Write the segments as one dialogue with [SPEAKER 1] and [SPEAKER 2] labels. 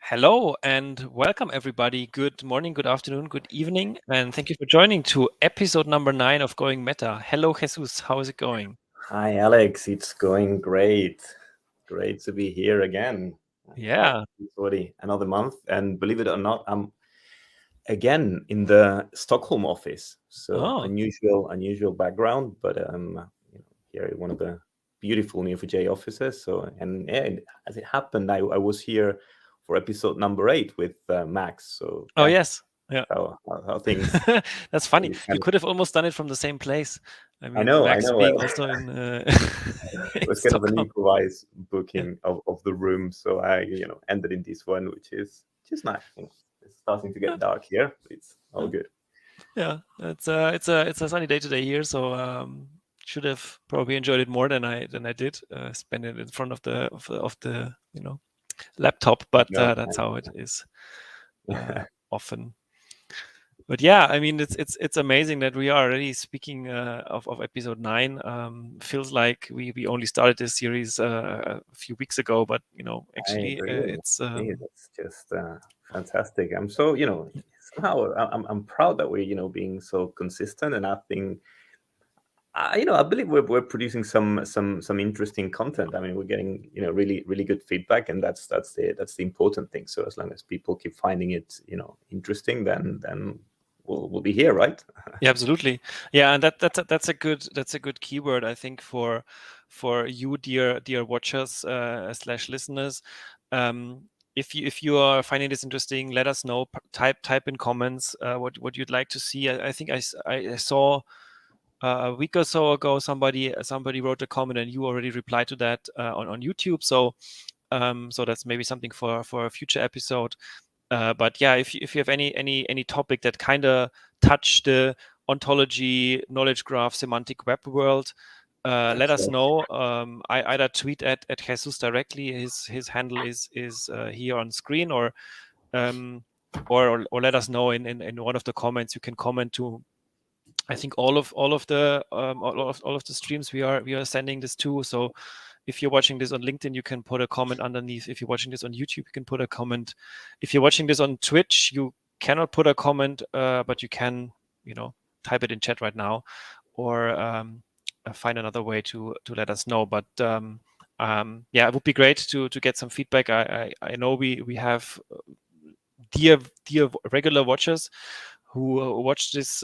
[SPEAKER 1] Hello and welcome everybody. Good morning, good afternoon, good evening, and thank you for joining to episode number 9 of Going Meta. Hello, Jesus. How is it going?
[SPEAKER 2] Hi, Alex. It's going great. Great to be here again.
[SPEAKER 1] Yeah.
[SPEAKER 2] It's already another month, and believe it or not, I'm again in the Stockholm office. So
[SPEAKER 1] Oh,
[SPEAKER 2] unusual background, but here at one of the beautiful Neo4j offices. So as it happened, I was here for episode number 8 with Max. So
[SPEAKER 1] oh
[SPEAKER 2] yeah,
[SPEAKER 1] yes. Yeah.
[SPEAKER 2] how things.
[SPEAKER 1] That's funny.
[SPEAKER 2] It's
[SPEAKER 1] You
[SPEAKER 2] kind of,
[SPEAKER 1] could have almost done it from the same place. I
[SPEAKER 2] I
[SPEAKER 1] mean,
[SPEAKER 2] know, I
[SPEAKER 1] Max
[SPEAKER 2] know.
[SPEAKER 1] being also in,
[SPEAKER 2] It
[SPEAKER 1] in
[SPEAKER 2] was kind of an
[SPEAKER 1] Stockholm.
[SPEAKER 2] improvised
[SPEAKER 1] Yeah.
[SPEAKER 2] booking of the room, so I ended in this one, which is nice. It's starting to get dark here, but it's all good.
[SPEAKER 1] Yeah. It's a sunny day today here, so should have probably enjoyed it more than I did. Spend it in front of the laptop, but
[SPEAKER 2] Yeah,
[SPEAKER 1] that's how it is often. But yeah, I mean, it's amazing that we are already speaking of episode 9. Feels like we only started this series a few weeks ago, but
[SPEAKER 2] I
[SPEAKER 1] actually,
[SPEAKER 2] agree.
[SPEAKER 1] it's
[SPEAKER 2] That's just fantastic. I'm so somehow I'm proud that we're being so consistent, and I think I believe we're producing some interesting content. I mean, we're getting really good feedback, and that's the important thing. So as long as people keep finding it interesting, then we'll be here, right?
[SPEAKER 1] Yeah, absolutely. Yeah, and that's a good keyword, I think, for you, dear watchers slash listeners. If you are finding this interesting, let us know. Type in comments what you'd like to see. I think I saw a week or so ago somebody wrote a comment and you already replied to that on YouTube. So that's maybe something for a future episode. But yeah, if you have any topic that kind of touch the ontology, knowledge graph, semantic web world, let us
[SPEAKER 2] Sure.
[SPEAKER 1] know. I either tweet at Jesus directly. His handle is here on screen, or let us know in one of the comments. You can comment to, I think, all of the streams we are sending this to. So if you're watching this on LinkedIn, you can put a comment underneath. If you're watching this on YouTube, you can put a comment. If you're watching this on Twitch, you cannot put a comment, but you can, type it in chat right now, or find another way to let us know. But yeah, it would be great to get some feedback. I know we have dear regular watchers who watch this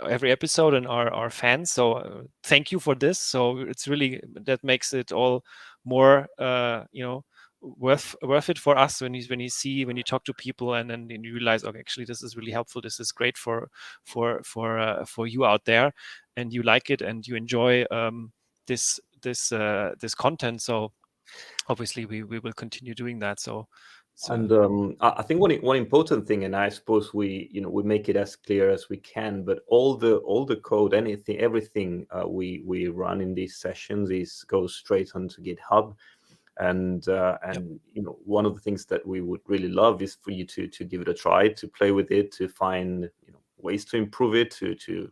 [SPEAKER 1] every episode and are fans. So thank you for this. So it's really, that makes it all more worth it for us when you talk to people, and then you realize, okay, actually this is really helpful. This is great for you out there, and you like it and you enjoy this content. So obviously we will continue doing that. So
[SPEAKER 2] And I think one important thing, and I suppose we make it as clear as we can, but all the code, everything we run in these sessions goes straight onto GitHub. And
[SPEAKER 1] yep.
[SPEAKER 2] one of the things that we would really love is for you to give it a try, to play with it, to find ways to improve it, to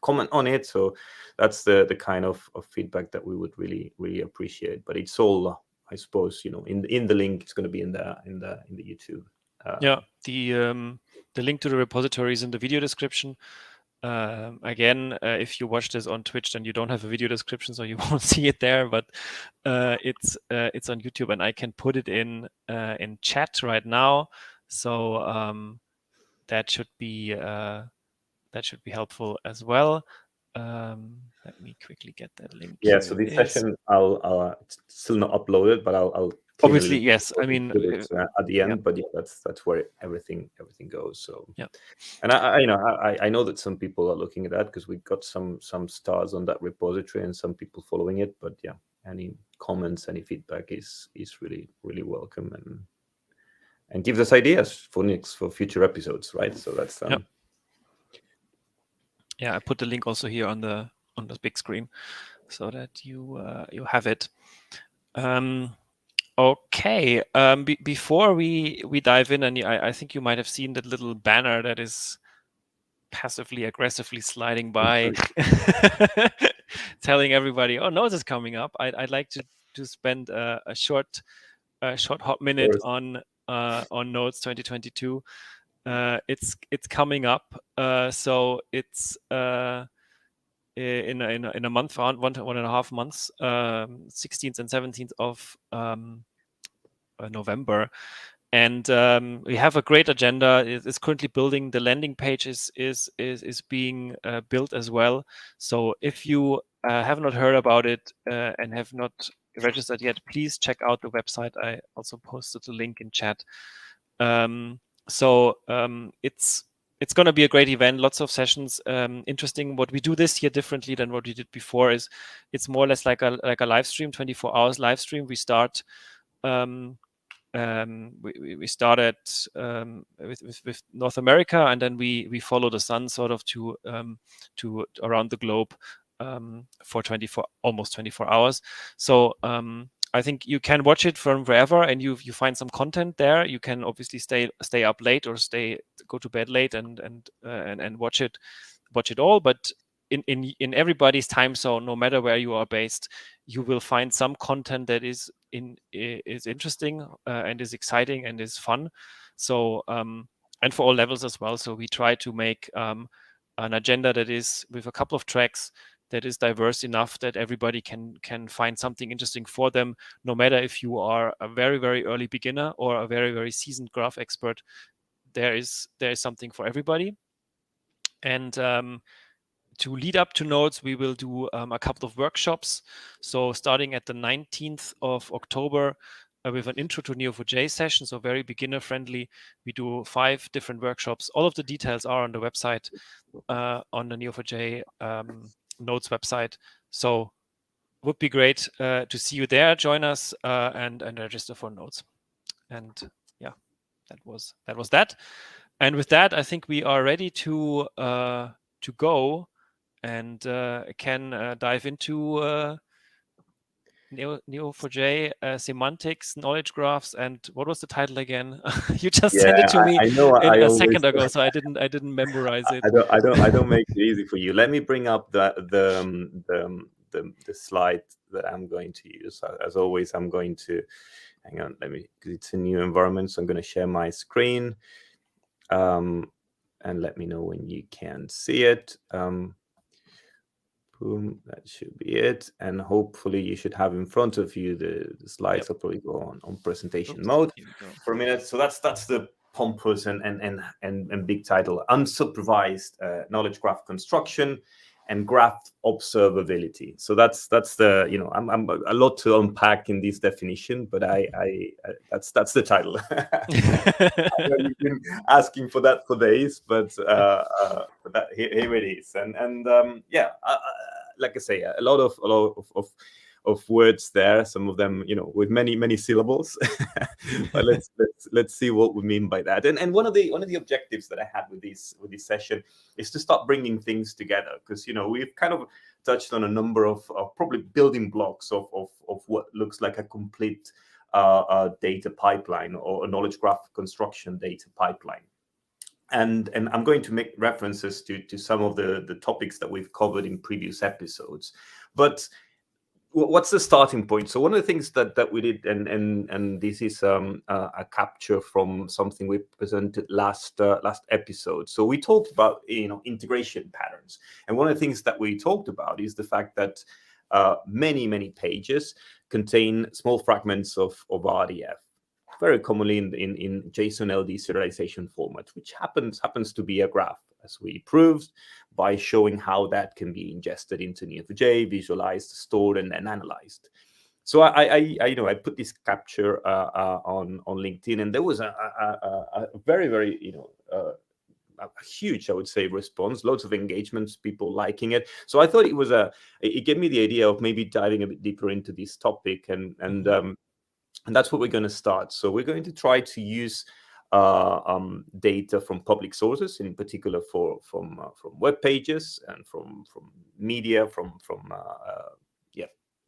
[SPEAKER 2] comment on it. So that's the kind of feedback that we would really appreciate. But it's all, I suppose, in the link. It's going to be in the YouTube.
[SPEAKER 1] Yeah, the link to the repository is in the video description. Again, if you watch this on Twitch, then you don't have a video description, so you won't see it there. But it's on YouTube, and I can put it in chat right now. So that should be helpful as well. Let me quickly get that link.
[SPEAKER 2] Yeah.
[SPEAKER 1] Here
[SPEAKER 2] So
[SPEAKER 1] it
[SPEAKER 2] this
[SPEAKER 1] is.
[SPEAKER 2] session, it's still not uploaded, but I'll
[SPEAKER 1] Obviously,
[SPEAKER 2] clearly
[SPEAKER 1] yes. I mean,
[SPEAKER 2] put it at the end.
[SPEAKER 1] yeah.
[SPEAKER 2] But yeah, that's where everything goes. So
[SPEAKER 1] Yeah.
[SPEAKER 2] and I know that some people are looking at that because we got some stars on that repository and some people following it. But yeah, any comments, any feedback is really welcome, and gives us ideas for future episodes, right? So that's
[SPEAKER 1] Yeah, I put the link also here on the big screen so that you have it. Okay. Before we dive in, and I think you might have seen that little banner that is passively aggressively sliding by, telling everybody, "Oh, Nose is coming up." I'd like to spend a short short hot minute on Nodes 2022. It's coming up. So it's in a month, 1.5 months, 16th and 17th of November. And we have a great agenda. It's currently building. The landing page is being built as well. So if you have not heard about it and have not registered yet, please check out the website. I also posted the link in chat. It's going to be a great event. Lots of sessions. Interesting. What we do this year differently than what we did before is it's more or less like a live stream, 24 hours live stream. We start. We started with North America, and then we follow the sun sort of to around the globe for almost 24 hours. So I think you can watch it from wherever, and you find some content there. You can obviously stay up late or go to bed late and watch it all. But in everybody's time zone, no matter where you are based, you will find some content that is interesting and is exciting and is fun. So and for all levels as well. So we try to make an agenda that is with a couple of tracks that is diverse enough that everybody can find something interesting for them, no matter if you are a very, very early beginner or a very, very seasoned graph expert. There is something for everybody. And to lead up to Nodes, we will do a couple of workshops. So starting at the 19th of October with an intro to Neo4j session, so very beginner friendly. We do 5 different workshops. All of the details are on the website, on the Neo4j Nodes website. So would be great to see you there. Join us and register for Nodes. And yeah, that was that. And with that, I think we are ready to go and can dive into Neo4j semantics, knowledge graphs, and what was the title again? You just sent it to me a second ago, so I didn't memorize it.
[SPEAKER 2] I don't make it easy for you. Let me bring up the slide that I'm going to use. As always, I'm going to hang on. Because it's a new environment, so I'm going to share my screen. And let me know when you can see it. Boom, that should be it. And hopefully you should have in front of you the slides. Yep. I'll probably go on presentation mode for a minute. So that's the pompous and big title: Unsupervised Knowledge Graph Construction and Graph Observability. So that's the, I'm a lot to unpack in this definition, but that's the title. I know you've been asking for that for days, but here it is. And yeah, like I say, a lot of words there. Some of them, with many syllables. But let's see what we mean by that. And one of the objectives that I had with this session is to start bringing things together, because we've kind of touched on a number of probably building blocks of what looks like a complete data pipeline or a knowledge graph construction data pipeline. And I'm going to make references to some of the topics that we've covered in previous episodes. But what's the starting point? So one of the things that we did, and this is a capture from something we presented last episode. So we talked about integration patterns, and one of the things that we talked about is the fact that many pages contain small fragments of RDF, very commonly in JSON LD serialization format, which happens to be a graph, as we proved by showing how that can be ingested into Neo4j, visualized, stored, and analyzed. So I put this capture on LinkedIn, and there was a very a huge, I would say, response, loads of engagements, people liking it. So I thought it gave me the idea of maybe diving a bit deeper into this topic, and that's what we're going to start. So we're going to try to use data from public sources, in particular from web pages and from media, from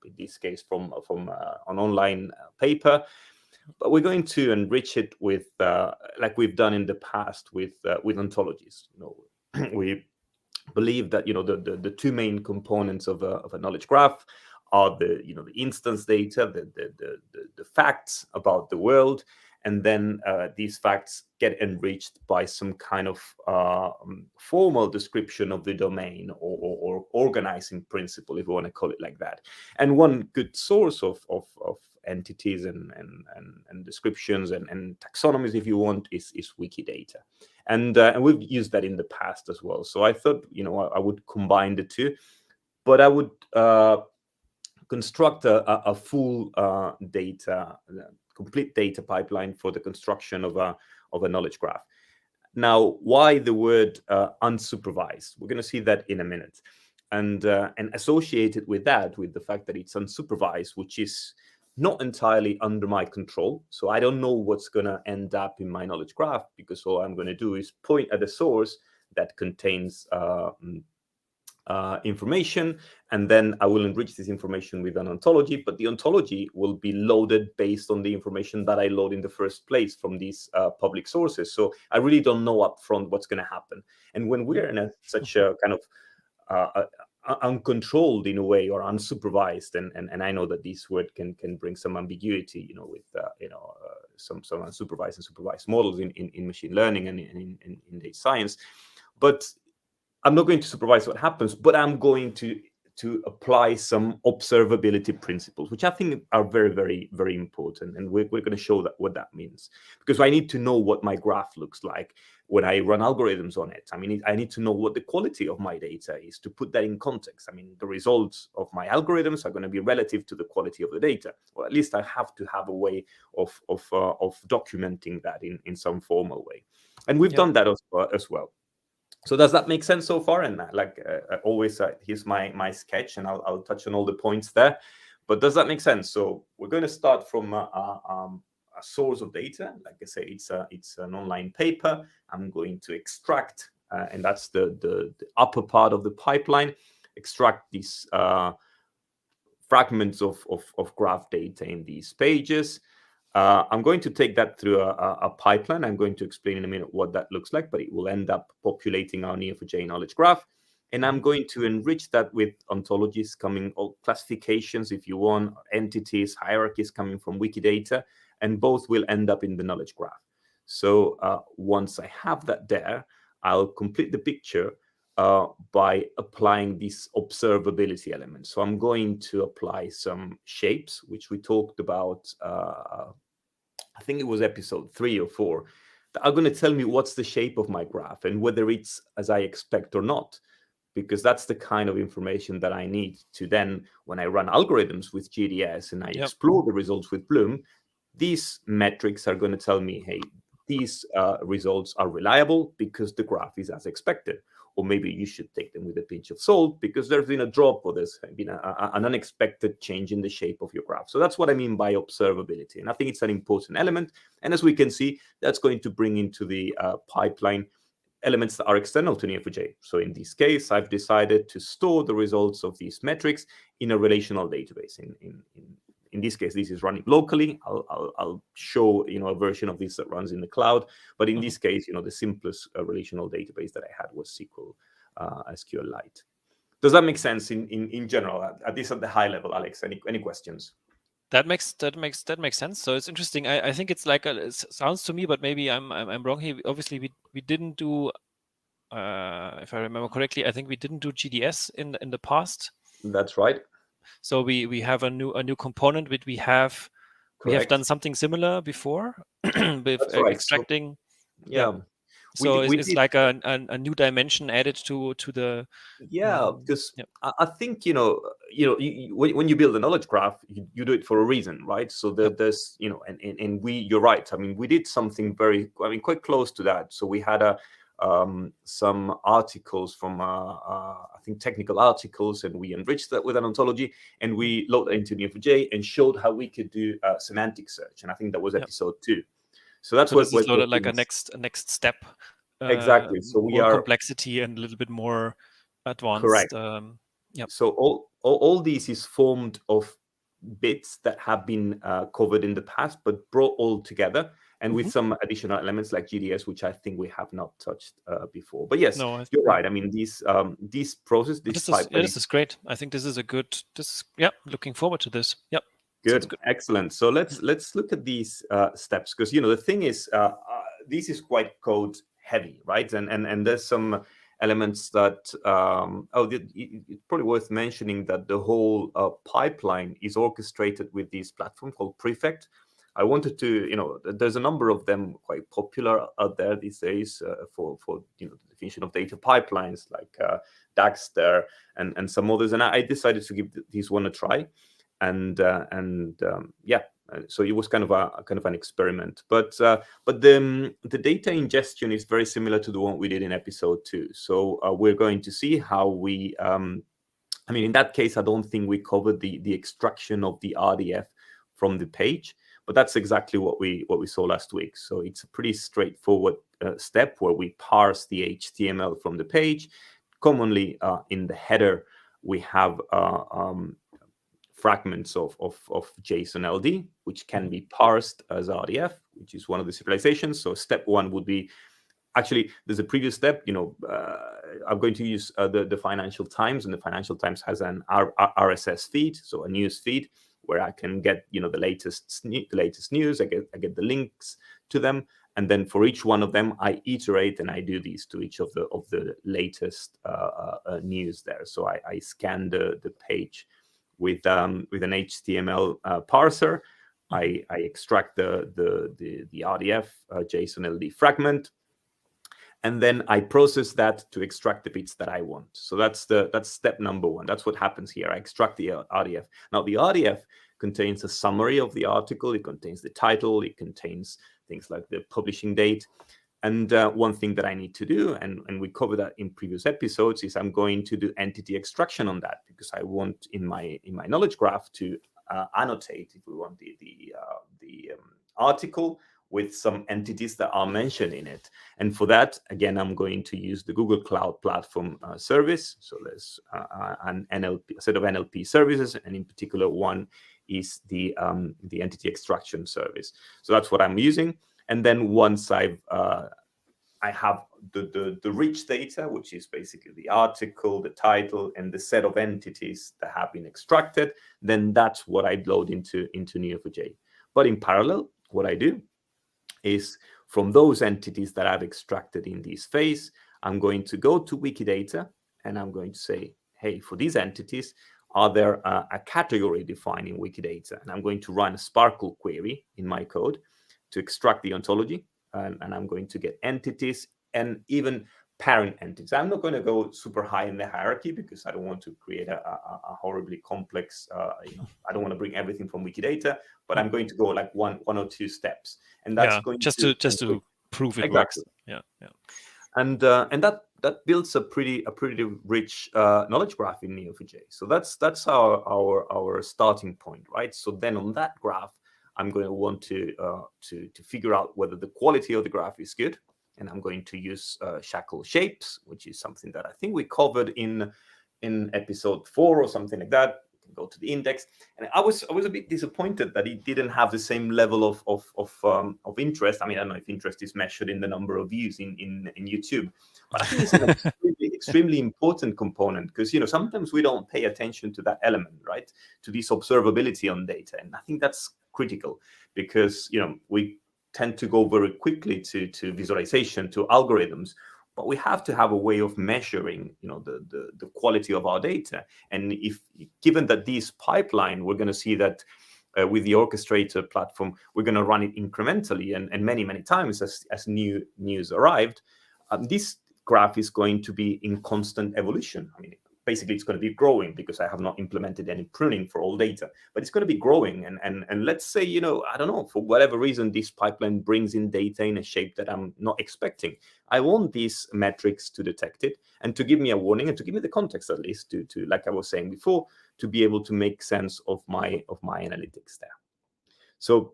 [SPEAKER 2] in this case from an online paper. But we're going to enrich it with, like we've done in the past, with ontologies. We believe that the two main components of a knowledge graph are the the instance data, the facts about the world, and then these facts get enriched by some kind of formal description of the domain, or organizing principle, if you want to call it like that. And one good source of entities and descriptions and taxonomies, if you want, is Wikidata. And we've used that in the past as well. So I thought, I would combine the two, but I would construct a full complete data pipeline for the construction of a knowledge graph. Now, why the word unsupervised? We're going to see that in a minute. And associated with that, with the fact that it's unsupervised, which is not entirely under my control. So I don't know what's going to end up in my knowledge graph, because all I'm going to do is point at a source that contains information, and then I will enrich this information with an ontology, but the ontology will be loaded based on the information that I load in the first place from these public sources. So I really don't know upfront what's going to happen. And when we're in such a kind of uncontrolled, in a way, or unsupervised, and I know that this word can bring some ambiguity, with some unsupervised and supervised models in machine learning and in data science, but I'm not going to supervise what happens, but I'm going to apply some observability principles, which I think are very, very, very important. And we're going to show what that means, because I need to know what my graph looks like when I run algorithms on it. I mean, I need to know what the quality of my data is, to put that in context. I mean, the results of my algorithms are going to be relative to the quality of the data, or at least I have to have a way of documenting that in some formal way. And we've done that as well. So does that make sense so far? And always, here's my sketch, and I'll touch on all the points there. But does that make sense? So we're going to start from a source of data. Like I say, it's an online paper. I'm going to extract, and that's the upper part of the pipeline, extract these fragments of graph data in these pages. I'm going to take that through a pipeline. I'm going to explain in a minute what that looks like, but it will end up populating our Neo4j knowledge graph. And I'm going to enrich that with ontologies coming, or classifications, if you want, entities, hierarchies coming from Wikidata, and both will end up in the knowledge graph. So once I have that there, I'll complete the picture by applying these observability elements. So I'm going to apply some shapes, which we talked about, I think it was episode 3 or 4, that are going to tell me what's the shape of my graph and whether it's as I expect or not, because that's the kind of information that I need to then, when I run algorithms with GDS and I explore the results with Bloom, these metrics are going to tell me, hey, these results are reliable because the graph is as expected. Or maybe you should take them with a pinch of salt because there's been a drop, or there's been an unexpected change in the shape of your graph. So that's what I mean by observability. And I think it's an important element. And as we can see, that's going to bring into the pipeline elements that are external to Neo4j. So in this case, I've decided to store the results of these metrics in a relational database. In this case, this is running locally. I'll show a version of this that runs in the cloud. But in this case, the simplest relational database that I had was SQLite. Does that make sense in general? At least at the high level, Alex. Any questions?
[SPEAKER 1] That makes sense. So it's interesting. I think it's like it sounds to me, but maybe I'm wrong here. Obviously, we didn't do, if I remember correctly, I think we didn't do GDS in the past.
[SPEAKER 2] That's right.
[SPEAKER 1] So we have a new component, which we have done something similar before with extracting.
[SPEAKER 2] So,
[SPEAKER 1] so it's like a new dimension added to the.
[SPEAKER 2] Because I think when you build a knowledge graph, you do it for a reason, right? So there's and you're right. I mean, we did something quite close to that. So we had some articles from I think technical articles, and we enriched that with an ontology, and we loaded into Neo4j and showed how we could do semantic search. And I I think that was episode 2. So that's
[SPEAKER 1] what this is loaded like a next step.
[SPEAKER 2] Exactly. So we
[SPEAKER 1] more complexity and a little bit more advanced.
[SPEAKER 2] Correct. So all these is formed of bits that have been covered in the past, but brought all together. and with some additional elements like GDS, which I think we have not touched before. But yes,
[SPEAKER 1] No,
[SPEAKER 2] you're right. I mean, this process, this pipeline.
[SPEAKER 1] This is great. I think this is a good. Looking forward to this. Yep.
[SPEAKER 2] Good, excellent. So let's look at these steps, because the thing is, this is quite code heavy, right? And there's some elements that it's probably worth mentioning that the whole pipeline is orchestrated with this platform called Prefect. I wanted to, there's a number of them quite popular out there these days for the definition of data pipelines, like Daxter and some others. And I decided to give this one a try. So it was kind of an experiment, but the data ingestion is very similar to the one we did in episode 2. So we're going to see how we, in that case, I don't think we covered the extraction of the RDF from the page, but that's exactly what we saw last week. So it's a pretty straightforward step where we parse the HTML from the page. Commonly in the header, we have fragments of JSON LD, which can be parsed as RDF, which is one of the serializations. So step 1 would be, actually, there's a previous step. I'm going to use the Financial Times, and the Financial Times has an RSS feed, so a news feed, where I can get the latest news. I get the links to them, and then for each one of them, I iterate and I do these to each of the latest news there. So I scan the page with an HTML parser. I extract the RDF JSON LD fragment, and then I process that to extract the bits that I want. So that's step number 1. That's what happens here. I extract the RDF. Now the RDF contains a summary of the article. It contains the title. It contains things like the publishing date. And one thing that I need to do, and we covered that in previous episodes, is I'm going to do entity extraction on that, because I want in my knowledge graph to annotate, if we want, the article with some entities that are mentioned in it. And for that, again, I'm going to use the Google Cloud Platform service. So there's a set of NLP services, and in particular, one is the entity extraction service. So that's what I'm using. And then once I have the rich data, which is basically the article, the title, and the set of entities that have been extracted, then that's what I load into Neo4j. But in parallel, what I do is, from those entities that I've extracted in this phase, I'm going to go to Wikidata, and I'm going to say, hey, for these entities, are there a category defined in Wikidata? And I'm going to run a Sparkle query in my code to extract the ontology, and I'm going to get entities and even parent entities. I'm not going to go super high in the hierarchy, because I don't want to create a horribly complex, I don't want to bring everything from Wikidata, but I'm going to go like one or two steps. And that's going
[SPEAKER 1] just to prove it
[SPEAKER 2] exactly.
[SPEAKER 1] works. Yeah.
[SPEAKER 2] And that builds a pretty rich knowledge graph in Neo4j. So that's our starting point, right? So then on that graph, I'm going to want to figure out whether the quality of the graph is good, and I'm going to use shackle shapes, which is something that I think we covered in episode 4 or something like that. You can go to the index, and I was a bit disappointed that it didn't have the same level of interest. I mean, I don't know if interest is measured in the number of views in YouTube, but I think it's an extremely important component, because sometimes we don't pay attention to that element, right? To this observability on data, and I think that's critical, because we tend to go very quickly to visualization, to algorithms, but we have to have a way of measuring the quality of our data. And if given that this pipeline, we're going to see that with the orchestrator platform, we're going to run it incrementally and many times as new news arrived, this graph is going to be in constant evolution. I mean, basically it's going to be growing, because I have not implemented any pruning for all data, but it's going to be growing. And let's say, I don't know, for whatever reason, this pipeline brings in data in a shape that I'm not expecting. I want these metrics to detect it and to give me a warning, and to give me the context, at least to like I was saying before, to be able to make sense of my analytics there. So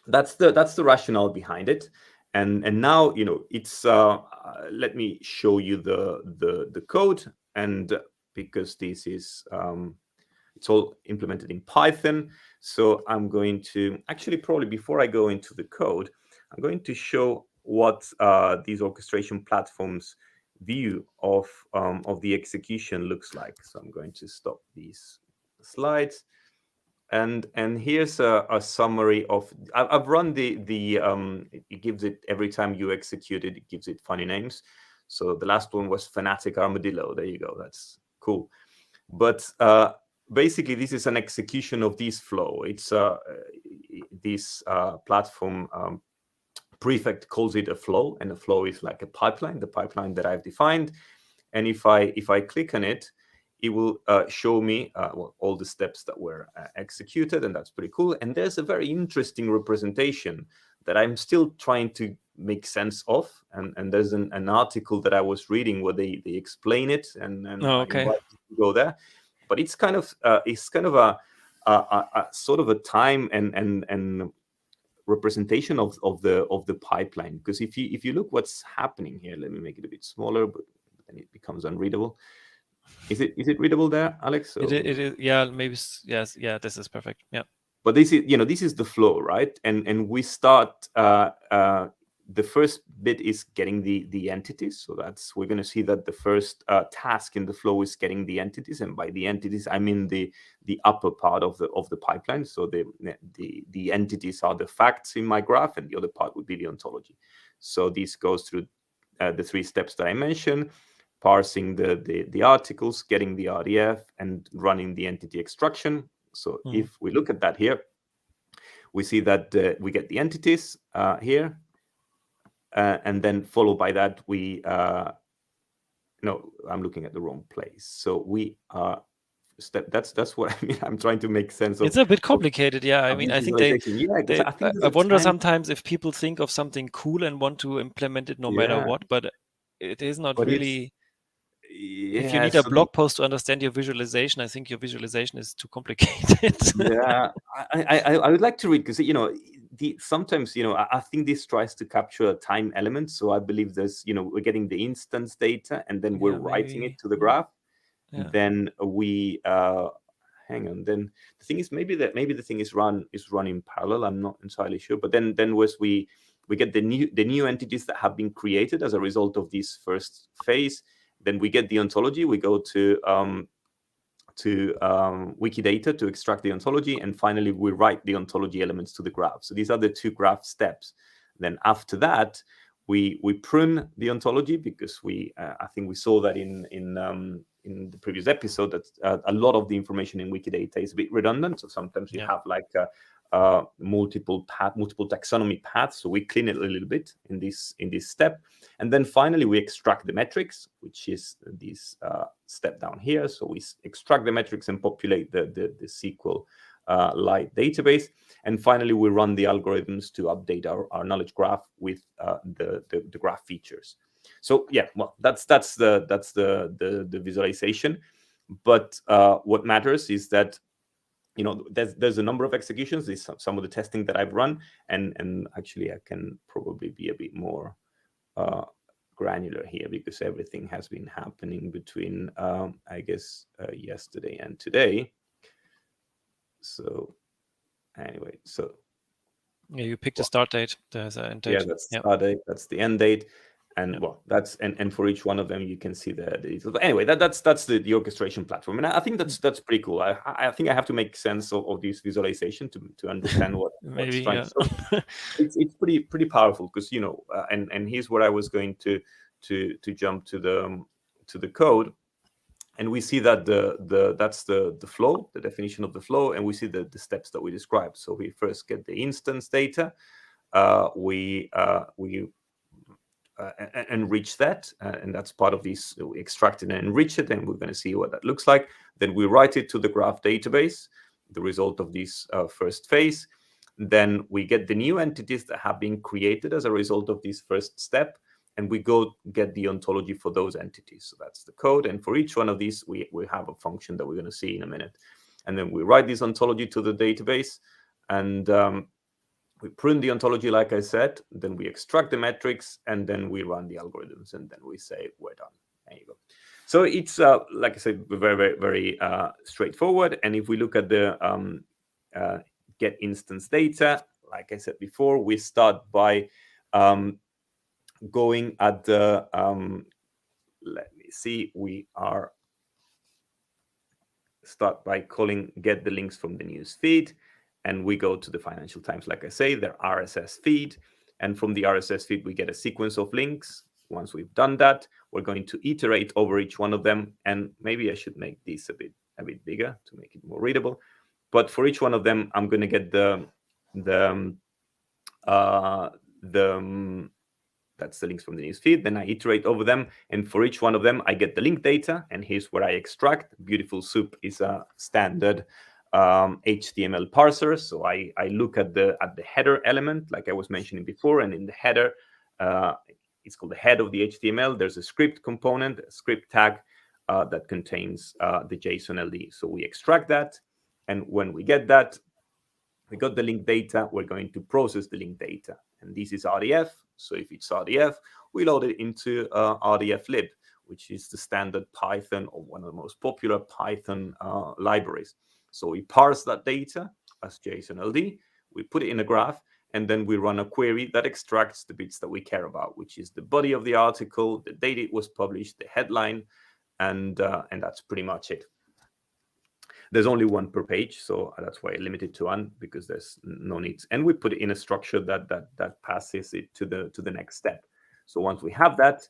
[SPEAKER 2] that's the rationale behind it. And now, it's let me show you the code. And because this is it's all implemented in Python, so I'm going to actually, probably before I go into the code, I'm going to show what these orchestration platforms view of the execution looks like. So I'm going to stop these slides. And here's a summary of. I've run it gives it, every time you execute it, it gives it funny names. So the last one was Fanatic Armadillo. There you go. That's cool. But basically, this is an execution of this flow. It's this platform prefect calls it a flow, and a flow is like a pipeline, the pipeline that I've defined. And if I click on it, it will show me all the steps that were executed, and that's pretty cool. And there's a very interesting representation that I'm still trying to make sense of. And there's an article that I was reading where they explain it, and I
[SPEAKER 1] Okay.
[SPEAKER 2] invite you to go there. But it's kind of a sort of a time and representation of the pipeline. Because if you look what's happening here, let me make it a bit smaller, but then it becomes unreadable. Is it readable there, Alex? So,
[SPEAKER 1] It is, yeah, maybe, yes, yeah, this is perfect. Yeah.
[SPEAKER 2] but this is the flow, right? And we start the first bit is getting the entities. So we're going to see that the first task in the flow is getting the entities, and by the entities I mean the upper part of the pipeline. So the entities are the facts in my graph, and the other part would be the ontology. So this goes through the 3 steps that I mentioned: parsing the articles, getting the RDF, and running the entity extraction. So if we look at that here, we see that we get the entities here, and then followed by that we no, I'm looking at the wrong place. So we are that's what I mean. I'm trying to make sense of.
[SPEAKER 1] It's a bit complicated, yeah. I
[SPEAKER 2] of
[SPEAKER 1] mean,
[SPEAKER 2] this
[SPEAKER 1] I think
[SPEAKER 2] visualization. Yeah, because I think
[SPEAKER 1] I wonder
[SPEAKER 2] time.
[SPEAKER 1] sometimes if people think of something cool and want to implement it no matter
[SPEAKER 2] Yeah,
[SPEAKER 1] what, but it is not
[SPEAKER 2] but
[SPEAKER 1] really. If you
[SPEAKER 2] yeah.
[SPEAKER 1] need a
[SPEAKER 2] So
[SPEAKER 1] blog post to understand your visualization, I think your visualization is too complicated.
[SPEAKER 2] yeah, I would like to read, because sometimes I think this tries to capture a time element. So I believe there's we're getting the instance data, and then we're
[SPEAKER 1] Yeah,
[SPEAKER 2] writing
[SPEAKER 1] maybe.
[SPEAKER 2] it to the graph.
[SPEAKER 1] Yeah.
[SPEAKER 2] Then we hang on. Then the thing is, maybe the thing is run in parallel. I'm not entirely sure. But then was we get the new entities that have been created as a result of this first phase. Then we get the ontology. We go to Wikidata to extract the ontology, and finally we write the ontology elements to the graph. So these are the 2 graph steps. Then after that, we prune the ontology, because I think we saw that in the previous episode that a lot of the information in Wikidata is a bit redundant. So sometimes you have like multiple taxonomy paths. So we clean it a little bit in this step, and then finally we extract the metrics, which is this step down here. So we extract the metrics and populate the SQL Lite database, and finally we run the algorithms to update our knowledge graph with the graph features. So yeah, well, that's the visualization. But what matters is that there's a number of executions. There's some of the testing that I've run, and actually I can probably be a bit more granular here, because everything has been happening between I guess yesterday and today. So anyway, so
[SPEAKER 1] Yeah, you picked the start date. There's an end date.
[SPEAKER 2] yeah, that's the start date, that's the end date. And well, that's and for each one of them you can see the details. But anyway, that's the orchestration platform, and I think that's pretty cool. I think I have to make sense of this visualization to understand what's trying to show. It's pretty powerful, because and here's where I was going to jump to the code, and we see that that's the flow, the definition of the flow, and we see the steps that we described. So we first get the instance data, we enrich that, and that's part of this. We extract it and enrich it, and we're going to see what that looks like. Then we write it to the graph database, the result of this first phase. Then we get the new entities that have been created as a result of this first step, and we go get the ontology for those entities. So that's the code, and for each one of these we have a function that we're going to see in a minute. And then we write this ontology to the database, and we prune the ontology, like I said, then we extract the metrics, and then we run the algorithms, and then we say we're done. There you go. So it's, like I said, very, very, very straightforward. And if we look at the get instance data, like I said before, we start by going at the, let me see, we are start by calling get the links from the news feed, and we go to the Financial Times, like I say, their RSS feed, and from the RSS feed we get a sequence of links. Once we've done that, we're going to iterate over each one of them, and maybe I should make this a bit bigger to make it more readable. But for each one of them, I'm going to get the that's the links from the news feed. Then I iterate over them, and for each one of them, I get the link data, and here's where I extract. Beautiful Soup is a standard HTML parser. So I look at the header element, like I was mentioning before, and in the header, it's called the head of the HTML. There's a script component, a script tag that contains the JSON LD. So we extract that, and when we get that, we got the link data, we're going to process the link data. And this is RDF. So if it's RDF, we load it into RDF-lib, which is the standard Python, or one of the most popular Python libraries. So we parse that data as JSON LD, we put it in a graph, and then we run a query that extracts the bits that we care about, which is the body of the article, the date it was published, the headline, and that's pretty much it. There's only one per page, so that's why I limited to one, because there's no need. And we put it in a structure that passes it to the next step. So once we have that,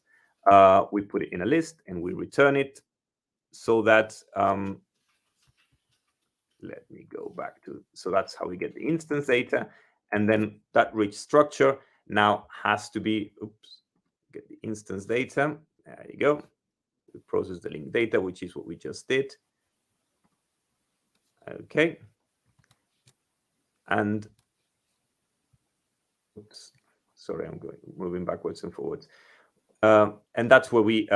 [SPEAKER 2] we put it in a list and we return it, so that let me go back to, so that's how we get the instance data. And then that rich structure now has to be, get the instance data. There you go. We process the link data, which is what we just did. Okay. And oops, sorry, I'm moving backwards and forwards. And that's where we,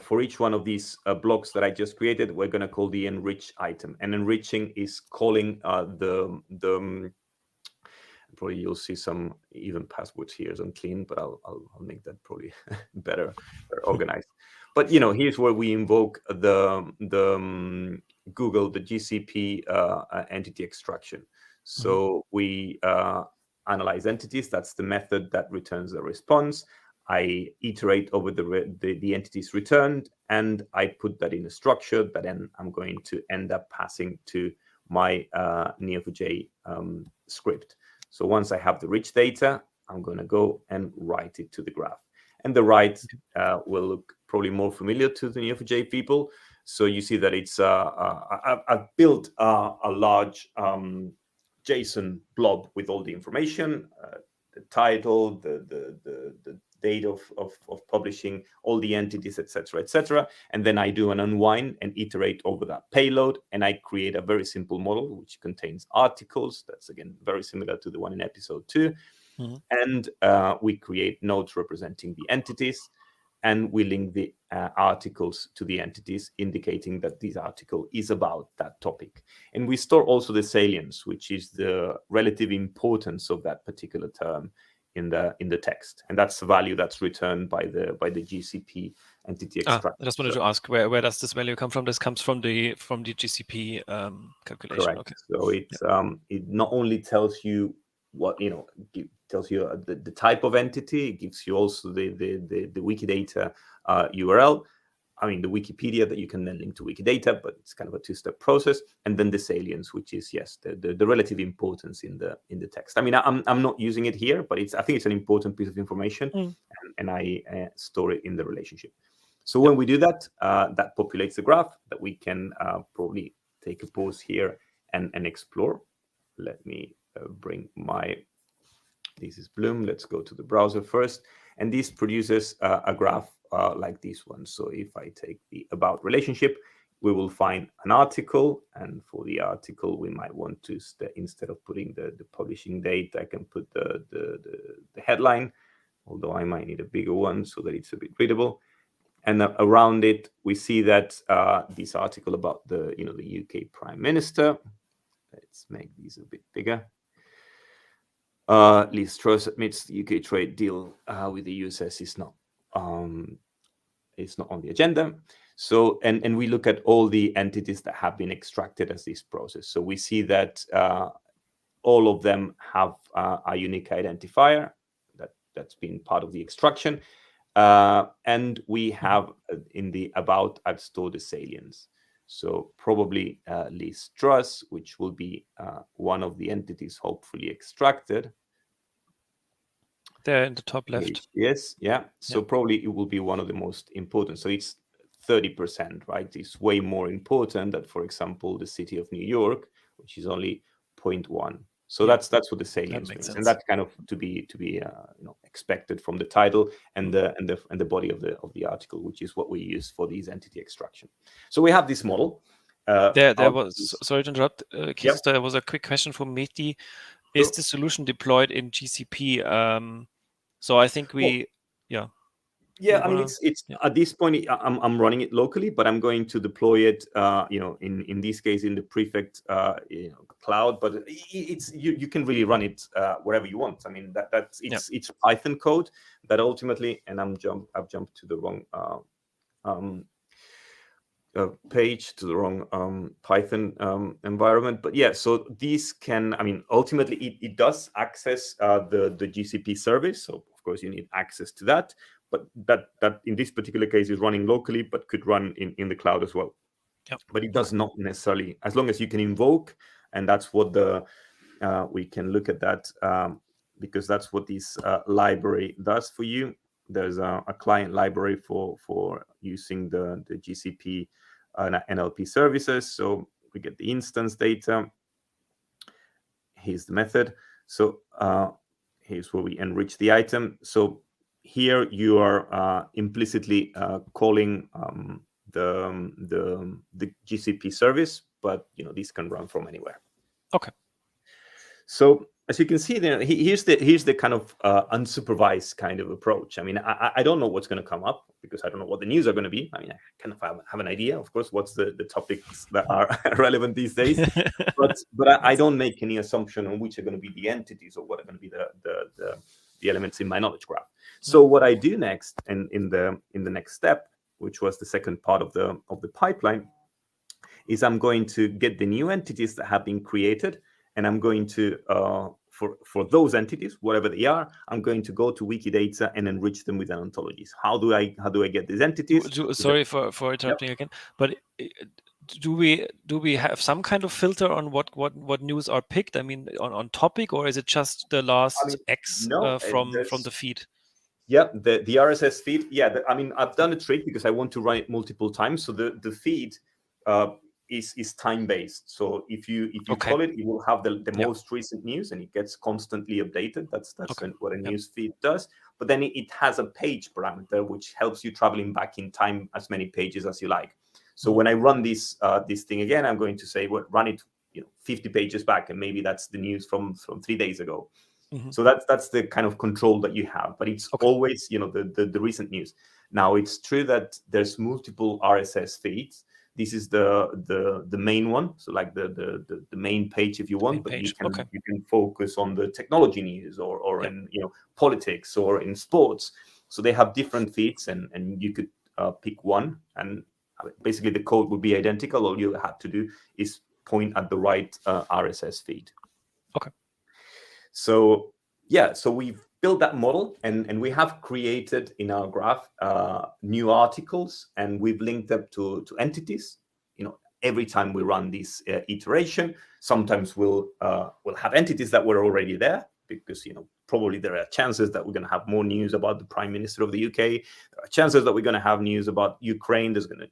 [SPEAKER 2] for each one of these blocks that I just created, we're going to call the enrich item. And enriching is calling probably you'll see some even passwords here is unclean, but I'll make that probably better organized. But here's where we invoke the Google, the GCP entity extraction. So we analyze entities. That's the method that returns the response. I iterate over the entities returned, and I put that in a structure that then I'm going to end up passing to my Neo4j script. So once I have the rich data, I'm going to go and write it to the graph. And the write will look probably more familiar to the Neo4j people. So you see that it's I've built a large JSON blob with all the information, the title, the date of publishing, all the entities, etc. And then I do an unwind and iterate over that payload, and I create a very simple model which contains articles. That's again very similar to the one in episode 2. And we create nodes representing the entities, and we link the articles to the entities, indicating that this article is about that topic. And we store also the salience, which is the relative importance of that particular term in the text, and that's the value that's returned by the GCP entity extraction.
[SPEAKER 1] I just wanted to ask, where does this value come from? This comes from the GCP calculation.
[SPEAKER 2] Correct. Okay. So it's it not only tells you what tells you the type of entity. It gives you also the Wikidata URL. I mean, the Wikipedia that you can then link to Wikidata, but it's kind of a two-step process. And then the salience, which is the relative importance in the text. I mean, I'm not using it here, but I think it's an important piece of information, and I store it in the relationship. So when we do that, that populates the graph that we can probably take a pause here and explore. Let me bring this is Bloom. Let's go to the browser first. And this produces a graph like this one. So if I take the about relationship, we will find an article. And for the article, we might want to, instead of putting the publishing date, I can put the headline, although I might need a bigger one so that it's a bit readable. And around it, we see that this article about the UK Prime Minister. Let's make these a bit bigger. Liz Truss admits the UK trade deal with the USS is not on the agenda. So, and we look at all the entities that have been extracted as this process. So we see that all of them have a unique identifier that's been part of the extraction. And we have in the about, I've stored the salience. So probably Liz Truss, which will be one of the entities hopefully extracted.
[SPEAKER 1] There in the top left.
[SPEAKER 2] Yes, yeah. So probably it will be one of the most important. So it's 30%, right? It's way more important than, for example, the city of New York, which is only 0.1. So that's what the salience means,
[SPEAKER 1] sense.
[SPEAKER 2] and that's kind of to be expected from the title and the body of the article, which is what we use for these entity extraction. So we have this model.
[SPEAKER 1] There was, sorry to interrupt, Keith, there was a quick question from Mehdi.
[SPEAKER 2] Sure.
[SPEAKER 1] Is the solution deployed in GCP? So I think we,
[SPEAKER 2] I mean, it's at this point, I'm running it locally, but I'm going to deploy it, in this case, in the Prefect, cloud. But it's you can really run it wherever you want. I mean, it's Python code that ultimately, and I've jumped to the wrong page, to the wrong Python environment. But yeah, so these can, I mean, ultimately it does access the GCP service. So of course you need access to that. But that in this particular case is running locally, but could run in the cloud as well. But it does not necessarily, as long as you can invoke, and that's what we can look at that, because that's what this library does for you. There's a client library for using the GCP NLP services. So we get the instance data. Here's the method. So here's where we enrich the item. So here you are implicitly calling the GCP service, but this can run from anywhere.
[SPEAKER 1] Okay.
[SPEAKER 2] So as you can see there, here's the kind of unsupervised kind of approach. I mean, I don't know what's going to come up because I don't know what the news are going to be. I mean, I kind of have an idea, of course, what's the topics that are relevant these days, but I don't make any assumption on which are going to be the entities or what are going to be the elements in my knowledge graph. So what I do next, and in the next step, which was the second part of the pipeline, is I'm going to get the new entities that have been created, and I'm going to for those entities, whatever they are, I'm going to go to Wikidata and enrich them with ontologies. How do I get these entities?
[SPEAKER 1] Sorry for interrupting again, but do we have some kind of filter on what news are picked? I mean, on topic, or is it just the last X from the feed?
[SPEAKER 2] Yeah, the RSS feed. Yeah, I mean, I've done a trick because I want to run it multiple times. So the feed is time based. So if you call it, it will have the most recent news, and it gets constantly updated. That's what a news feed does. But then it has a page parameter which helps you traveling back in time as many pages as you like. So when I run this thing again, I'm going to say, well, run it 50 pages back, and maybe that's the news from 3 days ago. So that's the kind of control that you have, but it's always the recent news. Now it's true that there's multiple RSS feeds. This is the main one, so like the main page if you want, but you can focus on the technology news or in politics or in sports. So they have different feeds, and you could pick one, and basically the code would be identical. All you have to do is point at the right RSS feed.
[SPEAKER 1] Okay.
[SPEAKER 2] So so we've built that model, and we have created in our graph new articles, and we've linked them to entities. Every time we run this iteration, sometimes we'll have entities that were already there, because probably there are chances that we're going to have more news about the Prime Minister of the UK. There are chances that we're going to have news about Ukraine. There's going to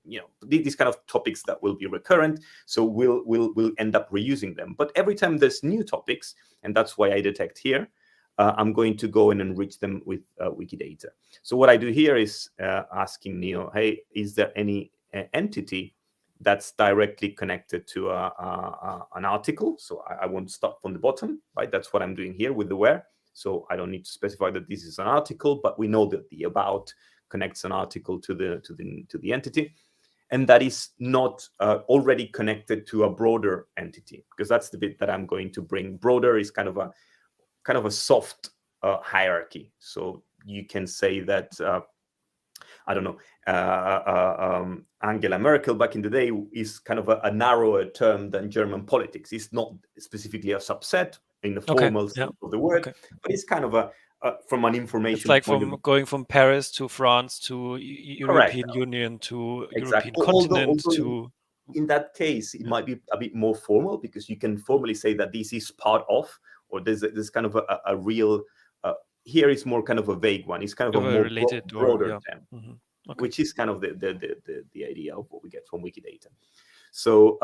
[SPEAKER 2] these kind of topics that will be recurrent. So we'll end up reusing them. But every time there's new topics, and that's why I detect here, I'm going to go and enrich them with Wikidata. So what I do here is asking Neo, hey, is there any entity that's directly connected to an article? So I won't start from the bottom, right? That's what I'm doing here with the where. So I don't need to specify that this is an article, but we know that the about connects an article to the entity, and that is not already connected to a broader entity, because that's the bit that I'm going to bring. Broader is kind of a soft hierarchy. So you can say that I don't know, Angela Merkel back in the day is kind of a narrower term than German politics. It's not specifically a subset, in the formal sense of the word,
[SPEAKER 1] Okay.
[SPEAKER 2] but it's kind of a from an information
[SPEAKER 1] It's like
[SPEAKER 2] point
[SPEAKER 1] from
[SPEAKER 2] of view.
[SPEAKER 1] going from Paris to France to European Union to
[SPEAKER 2] Exactly.
[SPEAKER 1] European continent
[SPEAKER 2] Although
[SPEAKER 1] to
[SPEAKER 2] in that case, it might be a bit more formal, because you can formally say that this is part of, or there's kind of a real. Here it's more kind of a vague one. It's kind of a more
[SPEAKER 1] related
[SPEAKER 2] broader term,
[SPEAKER 1] Okay.
[SPEAKER 2] which is kind of the idea of what we get from Wikidata. So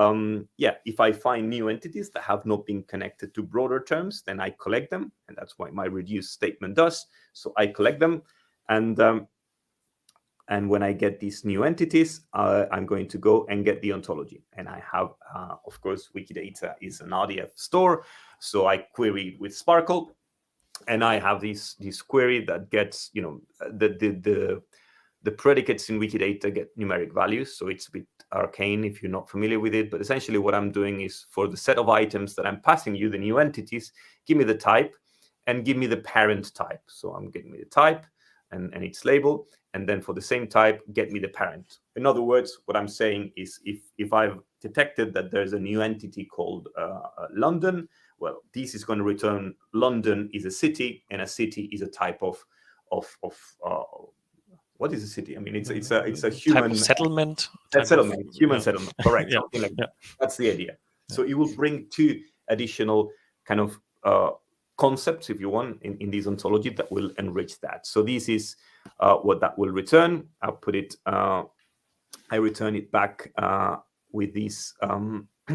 [SPEAKER 2] if I find new entities that have not been connected to broader terms, then I collect them, and that's what my reduce statement does. So I collect them, and when I get these new entities, I'm going to go and get the ontology. And I have, of course, Wikidata is an RDF store, so I query with Sparkle, and I have this query that gets, the predicates in Wikidata get numeric values, so it's a bit arcane if you're not familiar with it. But essentially what I'm doing is, for the set of items that I'm passing you, the new entities, give me the type and give me the parent type. So I'm getting me the type and its label, and then for the same type, get me the parent. In other words, what I'm saying is, if I've detected that there's a new entity called London, well, this is going to return London is a city, and a city is a type of what is a city? I mean, it's a human
[SPEAKER 1] type of settlement.
[SPEAKER 2] Human settlement. Correct. Something like that. That's the idea. So it will bring two additional kind of concepts, if you want, in this ontology that will enrich that. So this is what that will return. I'll put it. I return it back with this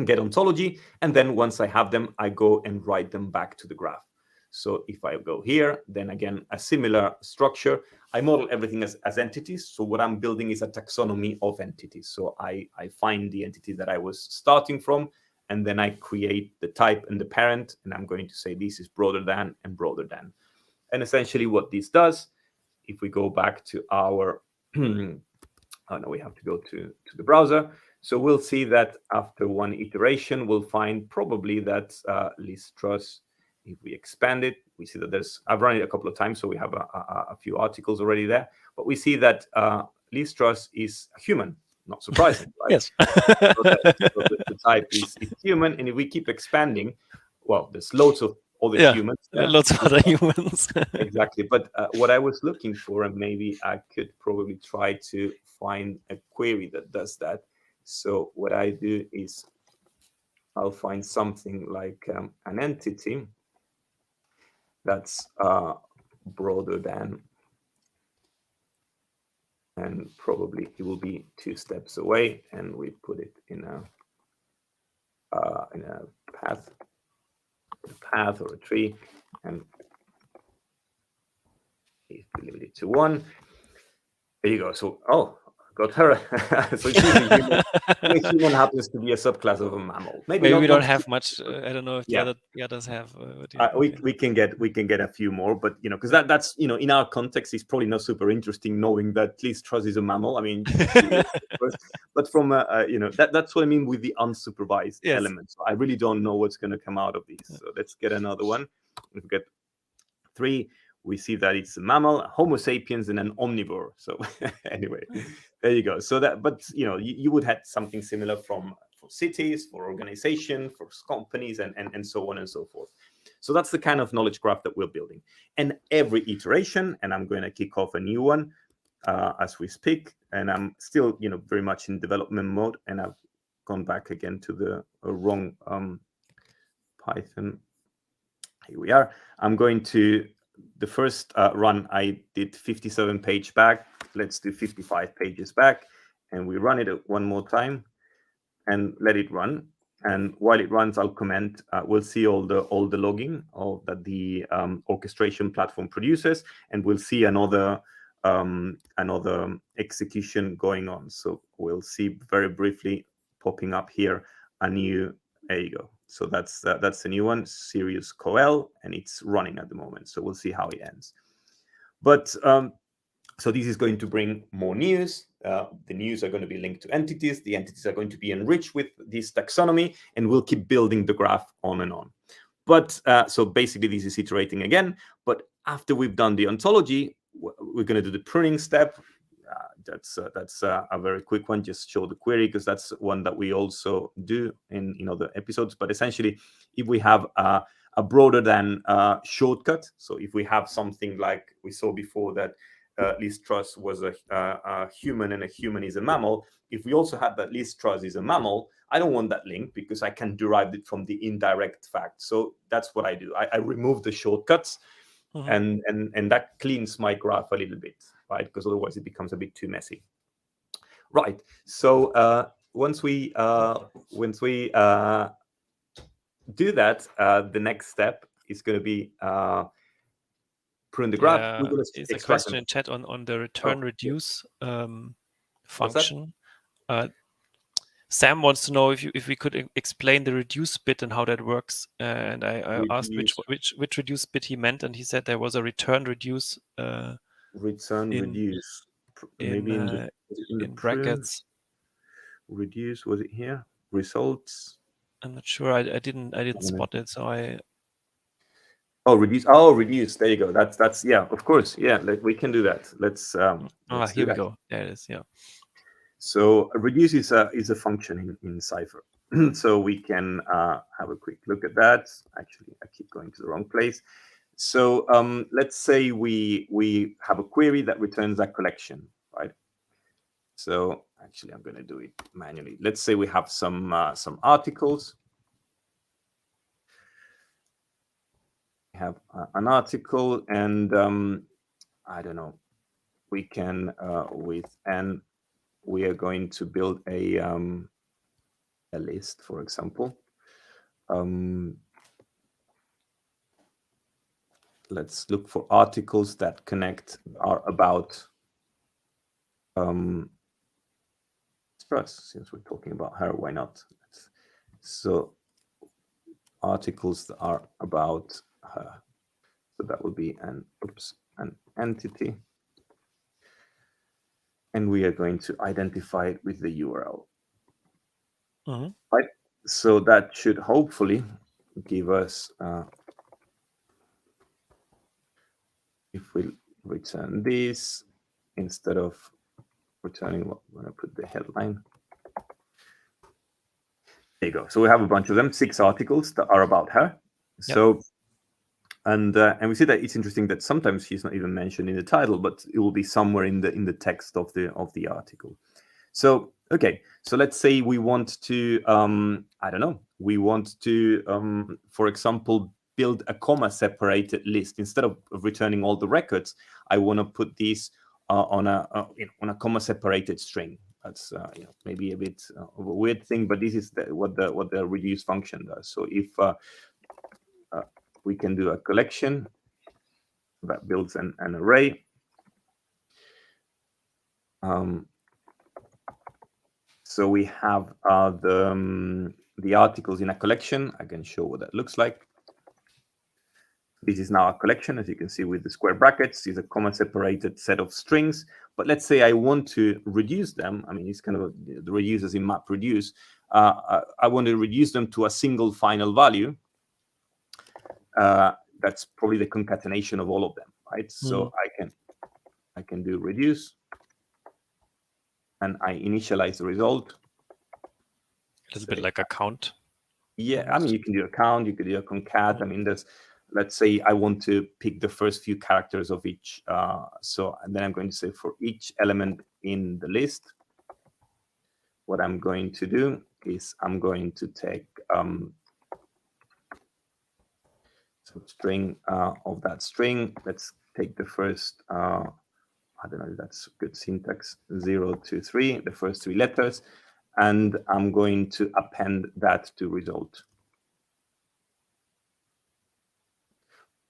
[SPEAKER 2] get ontology, and then once I have them, I go and write them back to the graph. So if I go here, then again, a similar structure. I model everything as entities. So what I'm building is a taxonomy of entities. So I find the entity that I was starting from, and then I create the type and the parent, and I'm going to say this is broader than and broader than. And essentially what this does, if we go back to our, oh no, we have to go to the browser. So we'll see that after one iteration, we'll find probably that Liz Truss, if we expand it, we see that I've run it a couple of times, so we have a few articles already there. But we see that Liz Truss is a human, not surprising, right?
[SPEAKER 1] Yes.
[SPEAKER 2] So the type is human, and if we keep expanding, well, there's loads of other humans.
[SPEAKER 1] Lots of other humans.
[SPEAKER 2] Exactly. But what I was looking for, and maybe I could probably try to find a query that does that. So what I do is I'll find something like an entity that's broader than, and probably it will be 2 steps away, and we put it in a path or a tree, and if we limit it to 1, there you go. So got her. So human happens to be a subclass of a mammal. Maybe
[SPEAKER 1] we don't have much. I don't know if the others have.
[SPEAKER 2] We can get a few more, but because that's in our context, it's probably not super interesting knowing that Liz Truss is a mammal. I mean, but from that's what I mean with the unsupervised elements. I really don't know what's going to come out of these. So let's get another one. We've got 3. We see that it's a mammal, a Homo sapiens, and an omnivore. So anyway, there you go. So that, but you would have something similar for cities, for organization, for companies, and so on and so forth. So that's the kind of knowledge graph that we're building. And every iteration, and I'm going to kick off a new one as we speak. And I'm still, very much in development mode. And I've gone back again to the wrong Python. Here we are. I'm going to. The first run, I did 57 page back. Let's do 55 pages back, and we run it one more time, and let it run. And while it runs, I'll comment. We'll see all the logging that the orchestration platform produces, and we'll see another execution going on. So we'll see very briefly popping up here a new. There you go. So that's the new one, Sirius Coel, and it's running at the moment. So we'll see how it ends. But so this is going to bring more news. The news are going to be linked to entities. The entities are going to be enriched with this taxonomy, and we'll keep building the graph on and on. But so basically, this is iterating again. But after we've done the ontology, we're going to do the pruning step. That's a very quick one. Just show the query, because that's one that we also do in other episodes. But essentially, if we have broader than shortcut. So if we have something like we saw before that Liz Truss was a human and a human is a mammal, if we also had that Liz Truss is a mammal, I don't want that link because I can derive it from the indirect fact. So that's what I do. I remove the shortcuts, and that cleans my graph a little bit, right? Because otherwise it becomes a bit too messy. Right. So once we do that, the next step is going to be prune the graph.
[SPEAKER 1] Yeah,
[SPEAKER 2] We're going to
[SPEAKER 1] it's a
[SPEAKER 2] extract
[SPEAKER 1] question in chat on the return reduce function.
[SPEAKER 2] Sam
[SPEAKER 1] wants to know if we could explain the reduce bit and how that works. And I asked which reduce bit he meant, and he said there was a return reduce.
[SPEAKER 2] Reduce. Maybe in the
[SPEAKER 1] brackets.
[SPEAKER 2] Reduce, was it here? Results.
[SPEAKER 1] I'm not sure. I didn't spot it, so I.
[SPEAKER 2] Oh, reduce. There you go. That's yeah. Of course, yeah. We can do that. Let's
[SPEAKER 1] here we go. There it is. Yeah.
[SPEAKER 2] So reduce is a function in Cypher. So we can have a quick look at that. Actually, I keep going to the wrong place. So let's say we have a query that returns a collection, right? So actually, I'm going to do it manually. Let's say we have some articles. We have an article, and I don't know. We can with n. We are going to build a list, for example. Let's look for articles that are about stress. Since we're talking about her, why not? So articles that are about her. So that would be an entity. And we are going to identify it with the URL. Right. So that should hopefully give us, if we return this, instead of returning what I'm going to put the headline. There you go. So we have a bunch of them, 6 articles that are about her. Yep. So, and we see that it's interesting that sometimes she's not even mentioned in the title, but it will be somewhere in the text of the article. So, okay. So let's say we want to, I don't know, we want to, for example, build a comma-separated list. Instead of returning all the records, I want to put these on a comma-separated string. That's maybe a bit of a weird thing, but this is what the reduce function does. So if we can do a collection that builds an array. So we have the articles in a collection. I can show what that looks like. This is now a collection, as you can see with the square brackets. It's a comma-separated set of strings. But let's say I want to reduce them. I mean, it's kind of the reduces in MapReduce. I want to reduce them to a single final value. That's probably the concatenation of all of them, right? So I can do reduce, and I initialize the result.
[SPEAKER 1] A little bit like a count.
[SPEAKER 2] Yeah, almost. I mean, you can do a count, you could do a concat. I mean, let's say I want to pick the first few characters of each. And then I'm going to say for each element in the list, what I'm going to do is I'm going to take some string of that string. Let's take the first, I don't know if that's good syntax, 0 to 3, the first 3 letters. And I'm going to append that to result.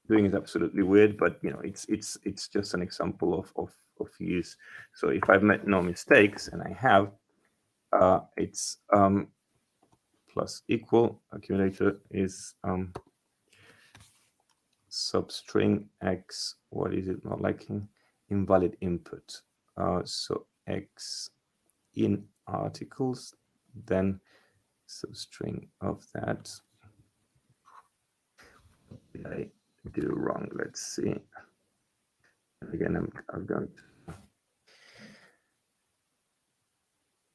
[SPEAKER 2] Doing is absolutely weird, but it's just an example of use. So if I've made no mistakes, and I have, it's plus equal accumulator is substring x. What is it not liking? Invalid input. So x in articles, then substring of that. Did I do wrong? Let's see. Again, I'm going to.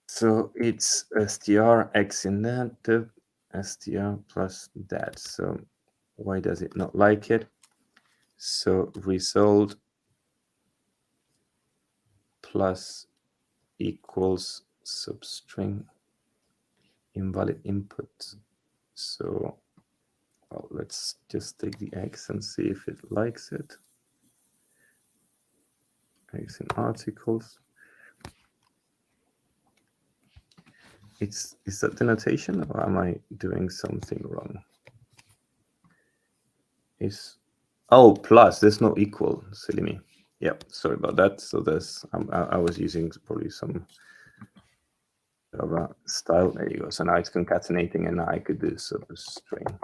[SPEAKER 2] So it's str x in that, str plus that. So Why does it not like it? So result plus equals substring invalid input. So well, let's just take the X and see if it likes it. X in articles. Is that the notation, or am I doing something wrong? Plus, there's no equal, silly me. Yep, sorry about that. So there's I was using probably some Java style. There you go. So now it's concatenating, and now I could do substring.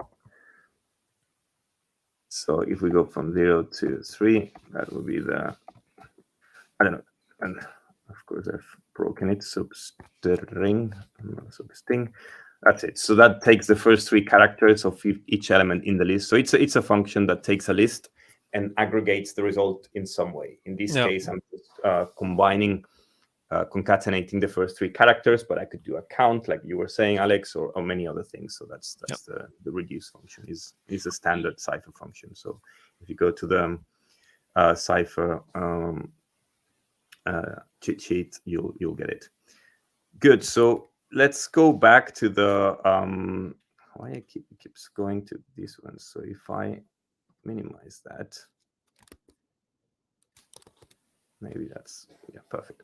[SPEAKER 2] So if we go from 0 to 3, that will be the, I don't know, and of course I've broken it, substring. That's it. So that takes the first 3 characters of each element in the list. So it's a function that takes a list and aggregates the result in some way. In this case, I'm just combining, concatenating the first 3 characters, but I could do a count, like you were saying, Alex, or many other things. So that's the reduce function is a standard Cypher function. So if you go to the Cypher cheat sheet, you'll get it. Good. So let's go back to the why it keeps going to this one. So if I minimize that, maybe that's perfect.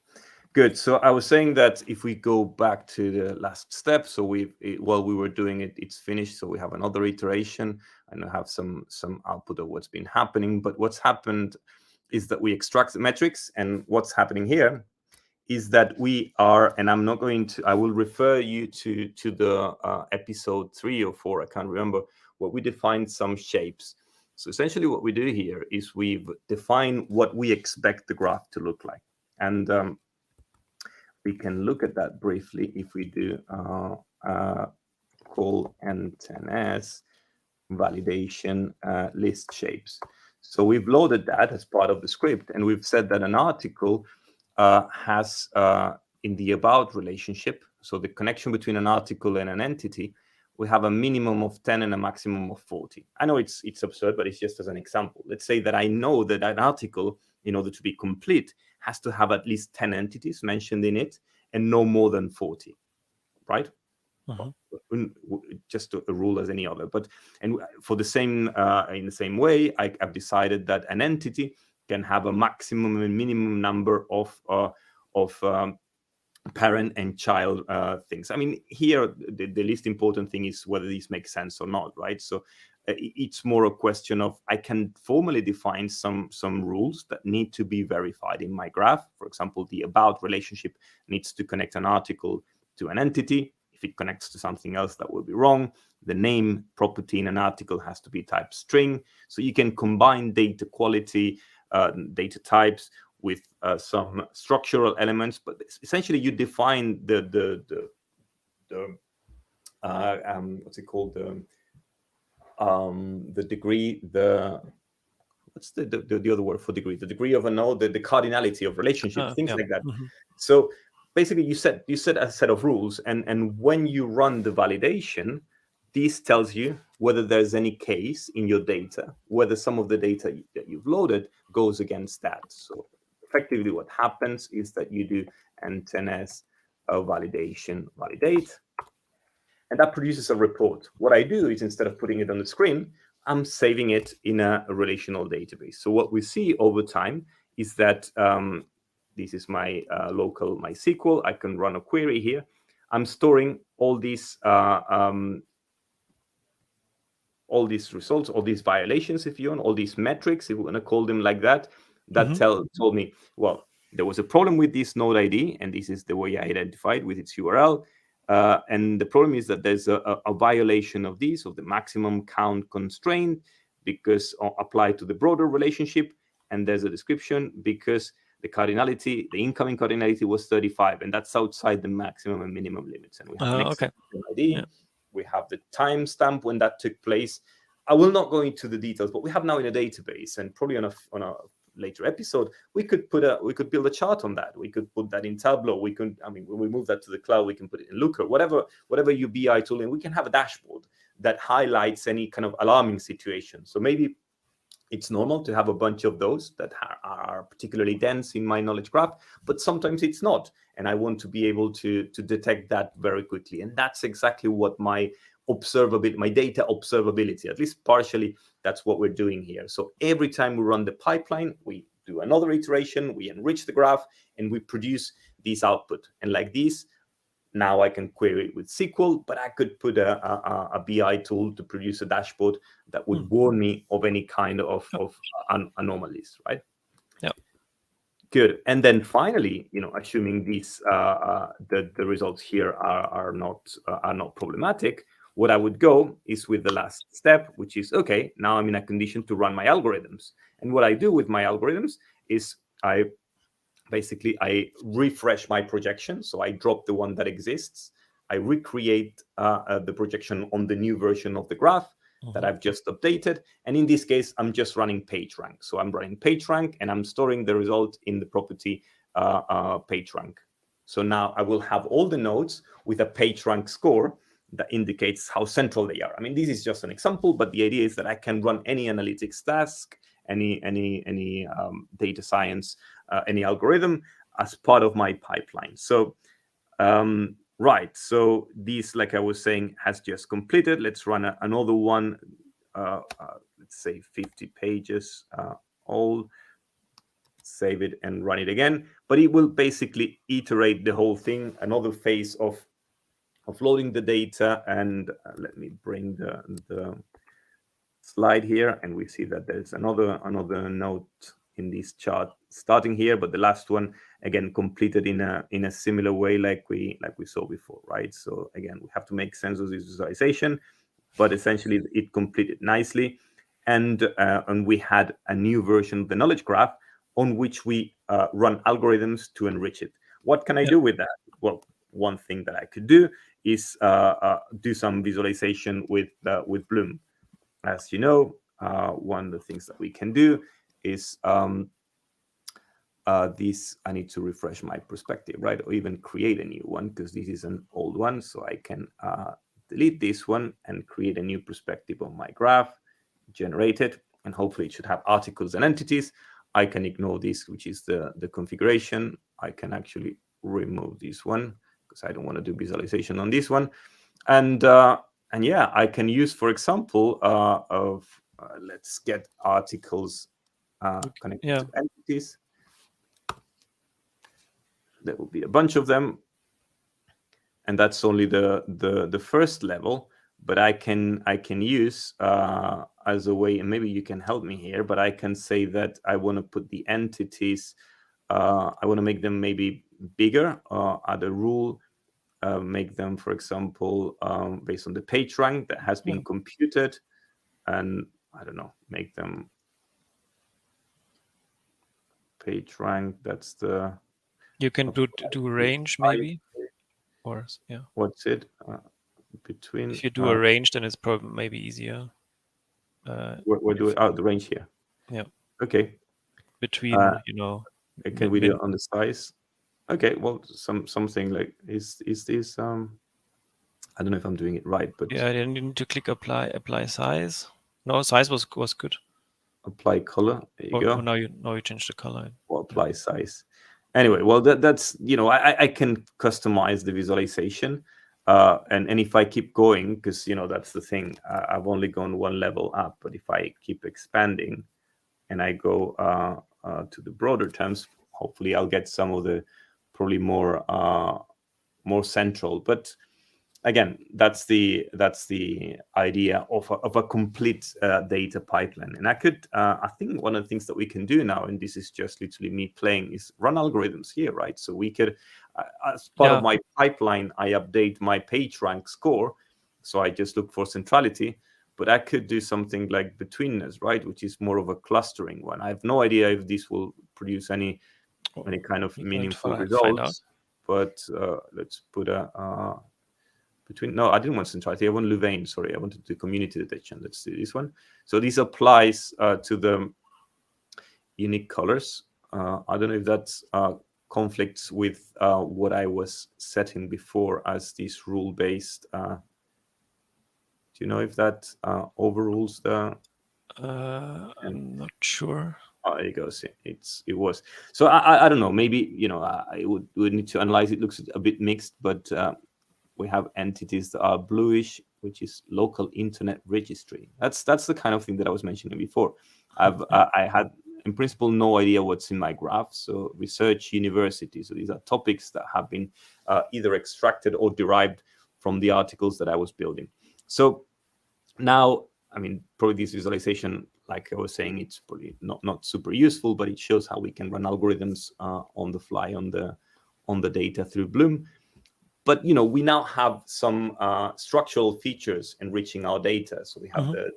[SPEAKER 2] Good. So I was saying that if we go back to the last step, so while we were doing it, it's finished. So we have another iteration, and I have some output of what's been happening. But what's happened is that we extract the metrics, and what's happening here is that we are, and I'm not going to, I will refer you to the episode 3 or 4, I can't remember, where we defined some shapes. So essentially what we do here is we've defined what we expect the graph to look like. And we can look at that briefly if we do call n10s validation list shapes. So we've loaded that as part of the script, and we've said that an article has in the about relationship, so the connection between an article and an entity, we have a minimum of 10 and a maximum of 40. I know it's absurd, but it's just as an example. Let's say that I know that an article, in order to be complete, has to have at least 10 entities mentioned in it and no more than 40, right? Just a rule as any other. But and for the same in the same way, I've decided that an entity can have a maximum and minimum number of parent and child things. I mean, here the least important thing is whether these make sense or not, right? So it's more a question of I can formally define some rules that need to be verified in my graph. For example, the about relationship needs to connect an article to an entity. If it connects to something else, that will be wrong. The name property in an article has to be type string. So you can combine data quality, data types with some structural elements, but essentially you define the what's it called, the degree, what's the other word for degree? The degree of a node, the cardinality of relationships, things like that. So basically, you set a set of rules, and when you run the validation, this tells you whether there's any case in your data, whether some of the data that you've loaded goes against that. So effectively, what happens is that you do n10s validation validate, and that produces a report. What I do is, instead of putting it on the screen, I'm saving it in a relational database. So what we see over time is that this is my local MySQL. I can run a query here. I'm storing all these results, all these violations, if you want, all these metrics, if we want to call them like that, that told me, well, there was a problem with this node ID, and this is the way I identified with its URL. And the problem is that there's a violation of this, of the maximum count constraint, because applied to the broader relationship. And there's a description because the cardinality, the incoming cardinality was 35, and that's outside the maximum and minimum limits. And we have an exception ID. We have the timestamp when that took place. I will not go into the details, but we have now in a database, and probably on a later episode, we could build a chart on that. We could put that in Tableau. When we move that to the cloud, we can put it in Looker, whatever your BI tool, and we can have a dashboard that highlights any kind of alarming situation. So maybe it's normal to have a bunch of those that are particularly dense in my knowledge graph, but sometimes it's not. And I want to be able to detect that very quickly. And that's exactly what my data observability, at least partially, that's what we're doing here. So every time we run the pipeline, we do another iteration, we enrich the graph, and we produce this output. And like this, now I can query it with SQL, but I could put a BI tool to produce a dashboard that would warn me of any kind of anomalies, right?
[SPEAKER 1] Yeah.
[SPEAKER 2] Good. And then finally, assuming these the results here are not problematic, what I would go is with the last step, which is, okay, now I'm in a condition to run my algorithms. And what I do with my algorithms is I refresh my projection. So I drop the one that exists. I recreate the projection on the new version of the graph that I've just updated. And in this case, I'm just running PageRank. So I'm running PageRank and I'm storing the result in the property PageRank. So now I will have all the nodes with a PageRank score that indicates how central they are. I mean, this is just an example, but the idea is that I can run any analytics task, any data science, any algorithm as part of my pipeline. So, right. So this, like I was saying, has just completed. Let's run another one. Let's say 50 pages old. Save it and run it again. But it will basically iterate the whole thing. Another phase of loading the data. And let me bring the slide here, and we see that there's another note in this chart starting here, but the last one again completed in a similar way like we saw before, right? So again, we have to make sense of this visualization, but essentially it completed nicely, and we had a new version of the knowledge graph on which we run algorithms to enrich it. What can I do with that? Well, one thing that I could do is do some visualization with Bloom. As you know, one of the things that we can do is this. I need to refresh my perspective, right? Or even create a new one, because this is an old one. So I can delete this one and create a new perspective on my graph, generate it, and hopefully it should have articles and entities. I can ignore this, which is the configuration. I can actually remove this one because I don't want to do visualization on this one. And yeah, I can use, for example, let's get articles connected to entities. There will be a bunch of them, and that's only the first level. But I can use as a way, and maybe you can help me here. But I can say that I want to put the entities. I want to make them maybe bigger. Add a rule. Make them, for example, based on the page rank that has been computed, and I don't know, make them page rank. That's the.
[SPEAKER 1] You can do range maybe, or
[SPEAKER 2] What's it between?
[SPEAKER 1] If you do a range, then it's probably maybe easier.
[SPEAKER 2] We're doing the range here.
[SPEAKER 1] Yeah.
[SPEAKER 2] Okay.
[SPEAKER 1] Between
[SPEAKER 2] Can we do it on the size? Okay. Well, something like is this I don't know if I'm doing it right, but
[SPEAKER 1] yeah, you need to click apply size. No, size was good.
[SPEAKER 2] Apply color. There you go.
[SPEAKER 1] Now you change the color.
[SPEAKER 2] Or apply size. Anyway, well that's I can customize the visualization, and if I keep going, because that's the thing. I've only gone one level up, but if I keep expanding, and I go to the broader terms, hopefully I'll get some of the probably more central. But again, that's the idea of a complete data pipeline. And I think one of the things that we can do now, and this is just literally me playing, is run algorithms here, right? So we could, as part of my pipeline, I update my PageRank score. So I just look for centrality, but I could do something like betweenness, right? Which is more of a clustering one. I have no idea if this will produce any kind of meaningful results, but let's put a between. No, I didn't want centrality. I want Louvain. Sorry, I wanted to do community detection. Let's do this one. So this applies to the unique colors. I don't know if that's conflicts with what I was setting before as this rule-based Do you know if that overrules the?
[SPEAKER 1] I'm not sure.
[SPEAKER 2] Oh, there you go. See, it was. So I don't know. Maybe I would need to analyze. It looks a bit mixed, but we have entities that are bluish, which is local internet registry. That's the kind of thing that I was mentioning before. I had in principle no idea what's in my graph. So research university. So these are topics that have been either extracted or derived from the articles that I was building. So now, I mean, probably this visualization, like I was saying, it's probably not super useful, but it shows how we can run algorithms on the fly on the data through Bloom. But we now have some structural features enriching our data. So we have the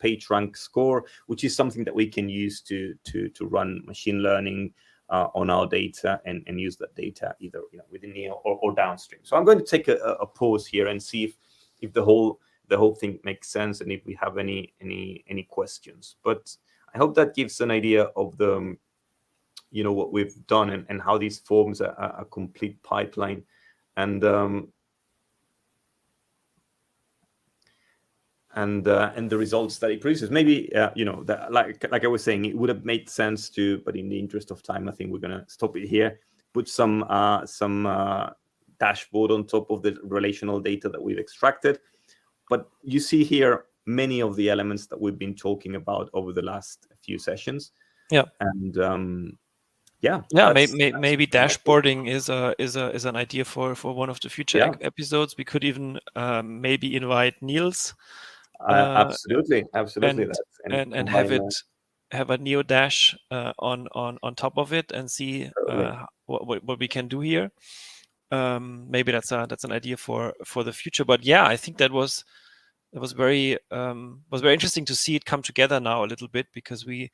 [SPEAKER 2] PageRank score, which is something that we can use to run machine learning on our data and use that data either within or downstream. So I'm going to take a pause here and see if the whole thing makes sense and if we have any questions. But I hope that gives an idea of the what we've done and how this forms a complete pipeline. And the results that it produces. Maybe that, like I was saying, it would have made sense to, but in the interest of time, I think we're gonna stop it here. Put some dashboard on top of the relational data that we've extracted. But you see here many of the elements that we've been talking about over the last few sessions.
[SPEAKER 1] Yeah.
[SPEAKER 2] And
[SPEAKER 1] maybe dashboarding is an idea for one of the future episodes. We could even maybe invite Niels.
[SPEAKER 2] Absolutely.
[SPEAKER 1] And have a Neo Dash on top of it and see what we can do here. Maybe that's an idea for the future. But yeah, I think that was very interesting to see it come together now a little bit, because we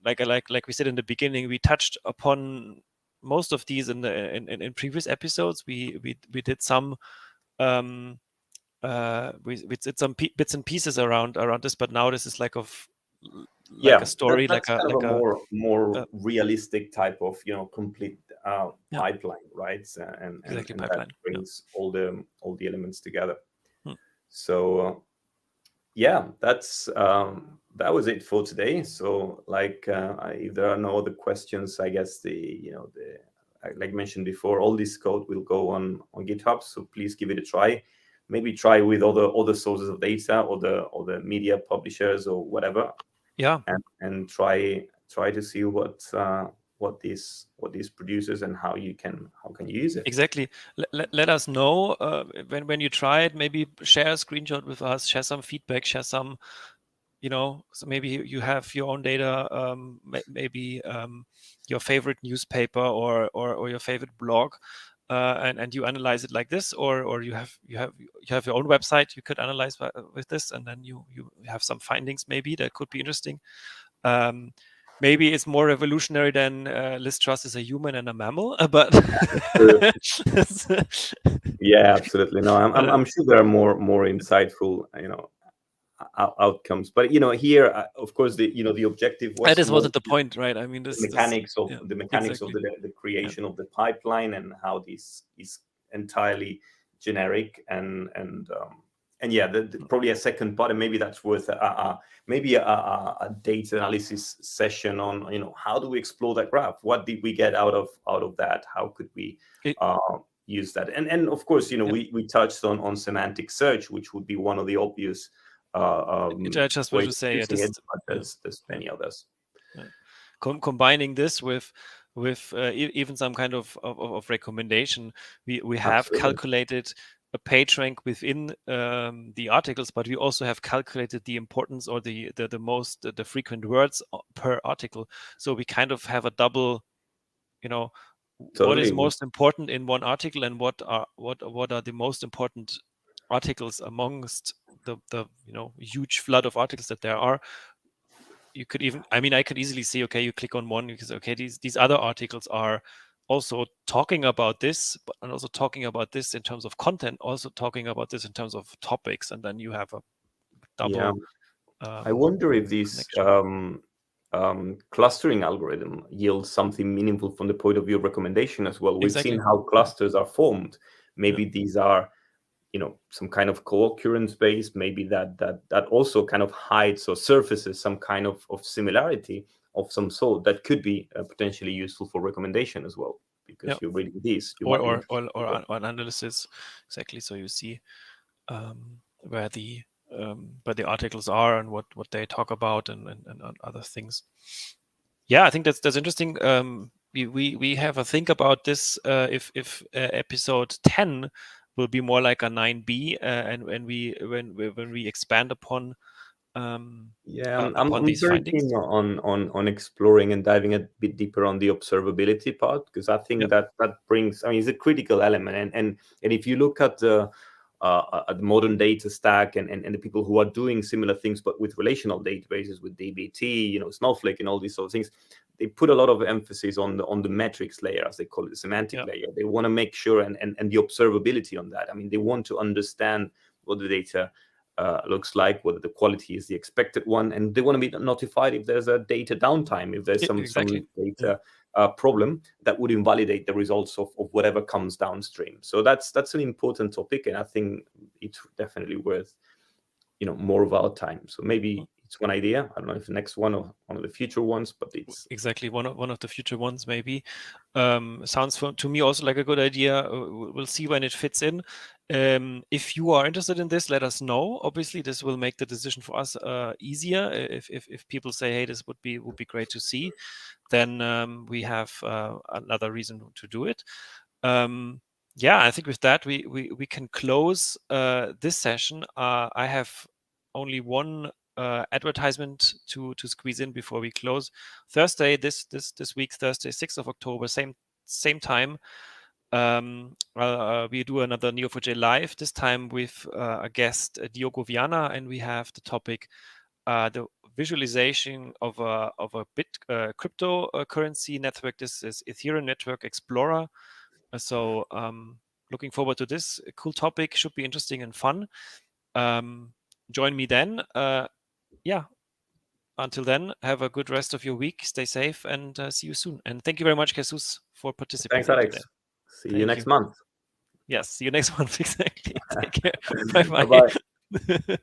[SPEAKER 1] like we said in the beginning, we touched upon most of these in previous episodes. We did some we did some bits and pieces around this, but now this is like a story,
[SPEAKER 2] that's kind of a more realistic type of complete pipeline, right? And pipeline. That brings all the elements together. So that was it for today. So if there are no other questions, I guess like mentioned before, all this code will go on GitHub. So please give it a try. Maybe try with other sources of data or the media publishers or whatever.
[SPEAKER 1] Yeah.
[SPEAKER 2] And try to see what this produces and how you can use it.
[SPEAKER 1] Exactly. Let us know when you try it. Maybe share a screenshot with us. Share some feedback. Share some. So maybe you have your own data, maybe your favorite newspaper or your favorite blog, and you analyze it like this, or you have your own website you could analyze with this, and then you have some findings maybe that could be interesting. Maybe it's more revolutionary than Liz Truss is a human and a mammal, but
[SPEAKER 2] yeah, absolutely. No, I'm sure there are more insightful outcomes, but here of course the objective was
[SPEAKER 1] this wasn't the point, right? I mean, the
[SPEAKER 2] mechanics of the creation of the pipeline, and how this is entirely generic, and probably a second part, and maybe that's worth maybe a data analysis session on how do we explore that graph, what did we get out of that, how could we use that, and of course we touched on semantic search, which would be one of the obvious
[SPEAKER 1] I just want to say
[SPEAKER 2] there's many others.
[SPEAKER 1] Combining this with even some kind of recommendation, we have calculated a page rank within the articles, but we also have calculated the importance or the frequent words per article. So we kind of have a double, what is most important in one article, and what are the most important articles amongst the huge flood of articles that there are. You could even, I could easily say, okay, you click on one because these other articles are also talking about this, and also talking about this in terms of content, also talking about this in terms of topics, and then you have a double.
[SPEAKER 2] I wonder if this clustering algorithm yields something meaningful from the point of view of recommendation as well. We've seen how clusters are formed. Maybe these are some kind of co-occurrence base, maybe that also kind of hides or surfaces some kind of similarity of some sort that could be potentially useful for recommendation as well, because you're reading this, you might
[SPEAKER 1] or
[SPEAKER 2] want
[SPEAKER 1] an analysis, exactly. So you see where the articles are and what they talk about and other things. Yeah, I think that's interesting. We have a think about this. If episode 10 will be more like a 9b, and when we expand upon
[SPEAKER 2] I'm
[SPEAKER 1] these
[SPEAKER 2] very
[SPEAKER 1] findings.
[SPEAKER 2] keen on exploring and diving a bit deeper on the observability part, because I think that brings, I mean, it's a critical element, and if you look at the modern data stack and the people who are doing similar things but with relational databases, with DBT, Snowflake and all these sort of things, they put a lot of emphasis on the metrics layer, as they call it, the semantic layer. They want to make sure and the observability on that. I mean, they want to understand what the data looks like, whether the quality is the expected one, and they want to be notified if there's a data downtime, if there's some data problem that would invalidate the results of whatever comes downstream. So that's an important topic, and I think it's definitely worth more of our time. So maybe it's one idea. I don't know if the next one or one of the future ones, but it's
[SPEAKER 1] exactly one of the future ones maybe. Sounds to me also like a good idea. We'll see when it fits in. If you are interested in this, let us know. Obviously, this will make the decision for us easier. If people say, hey, this would be great to see, then we have another reason to do it. Yeah, I think with that we can close this session. I have only one advertisement to squeeze in before we close. Thursday, this week, Thursday, 6th of October, same time. We do another Neo4j Live, this time with a guest, Diogo Viana, and we have the topic the visualization of a cryptocurrency network. This is Ethereum Network Explorer. So looking forward to this cool topic. Should be interesting and fun. Join me then. Yeah. Until then, have a good rest of your week. Stay safe and see you soon. And thank you very much, Jesus, for participating.
[SPEAKER 2] Thanks, Alex.
[SPEAKER 1] Today.
[SPEAKER 2] See you next month.
[SPEAKER 1] Yes, see you next month. Exactly. Take care. Bye-bye.
[SPEAKER 2] Bye-bye.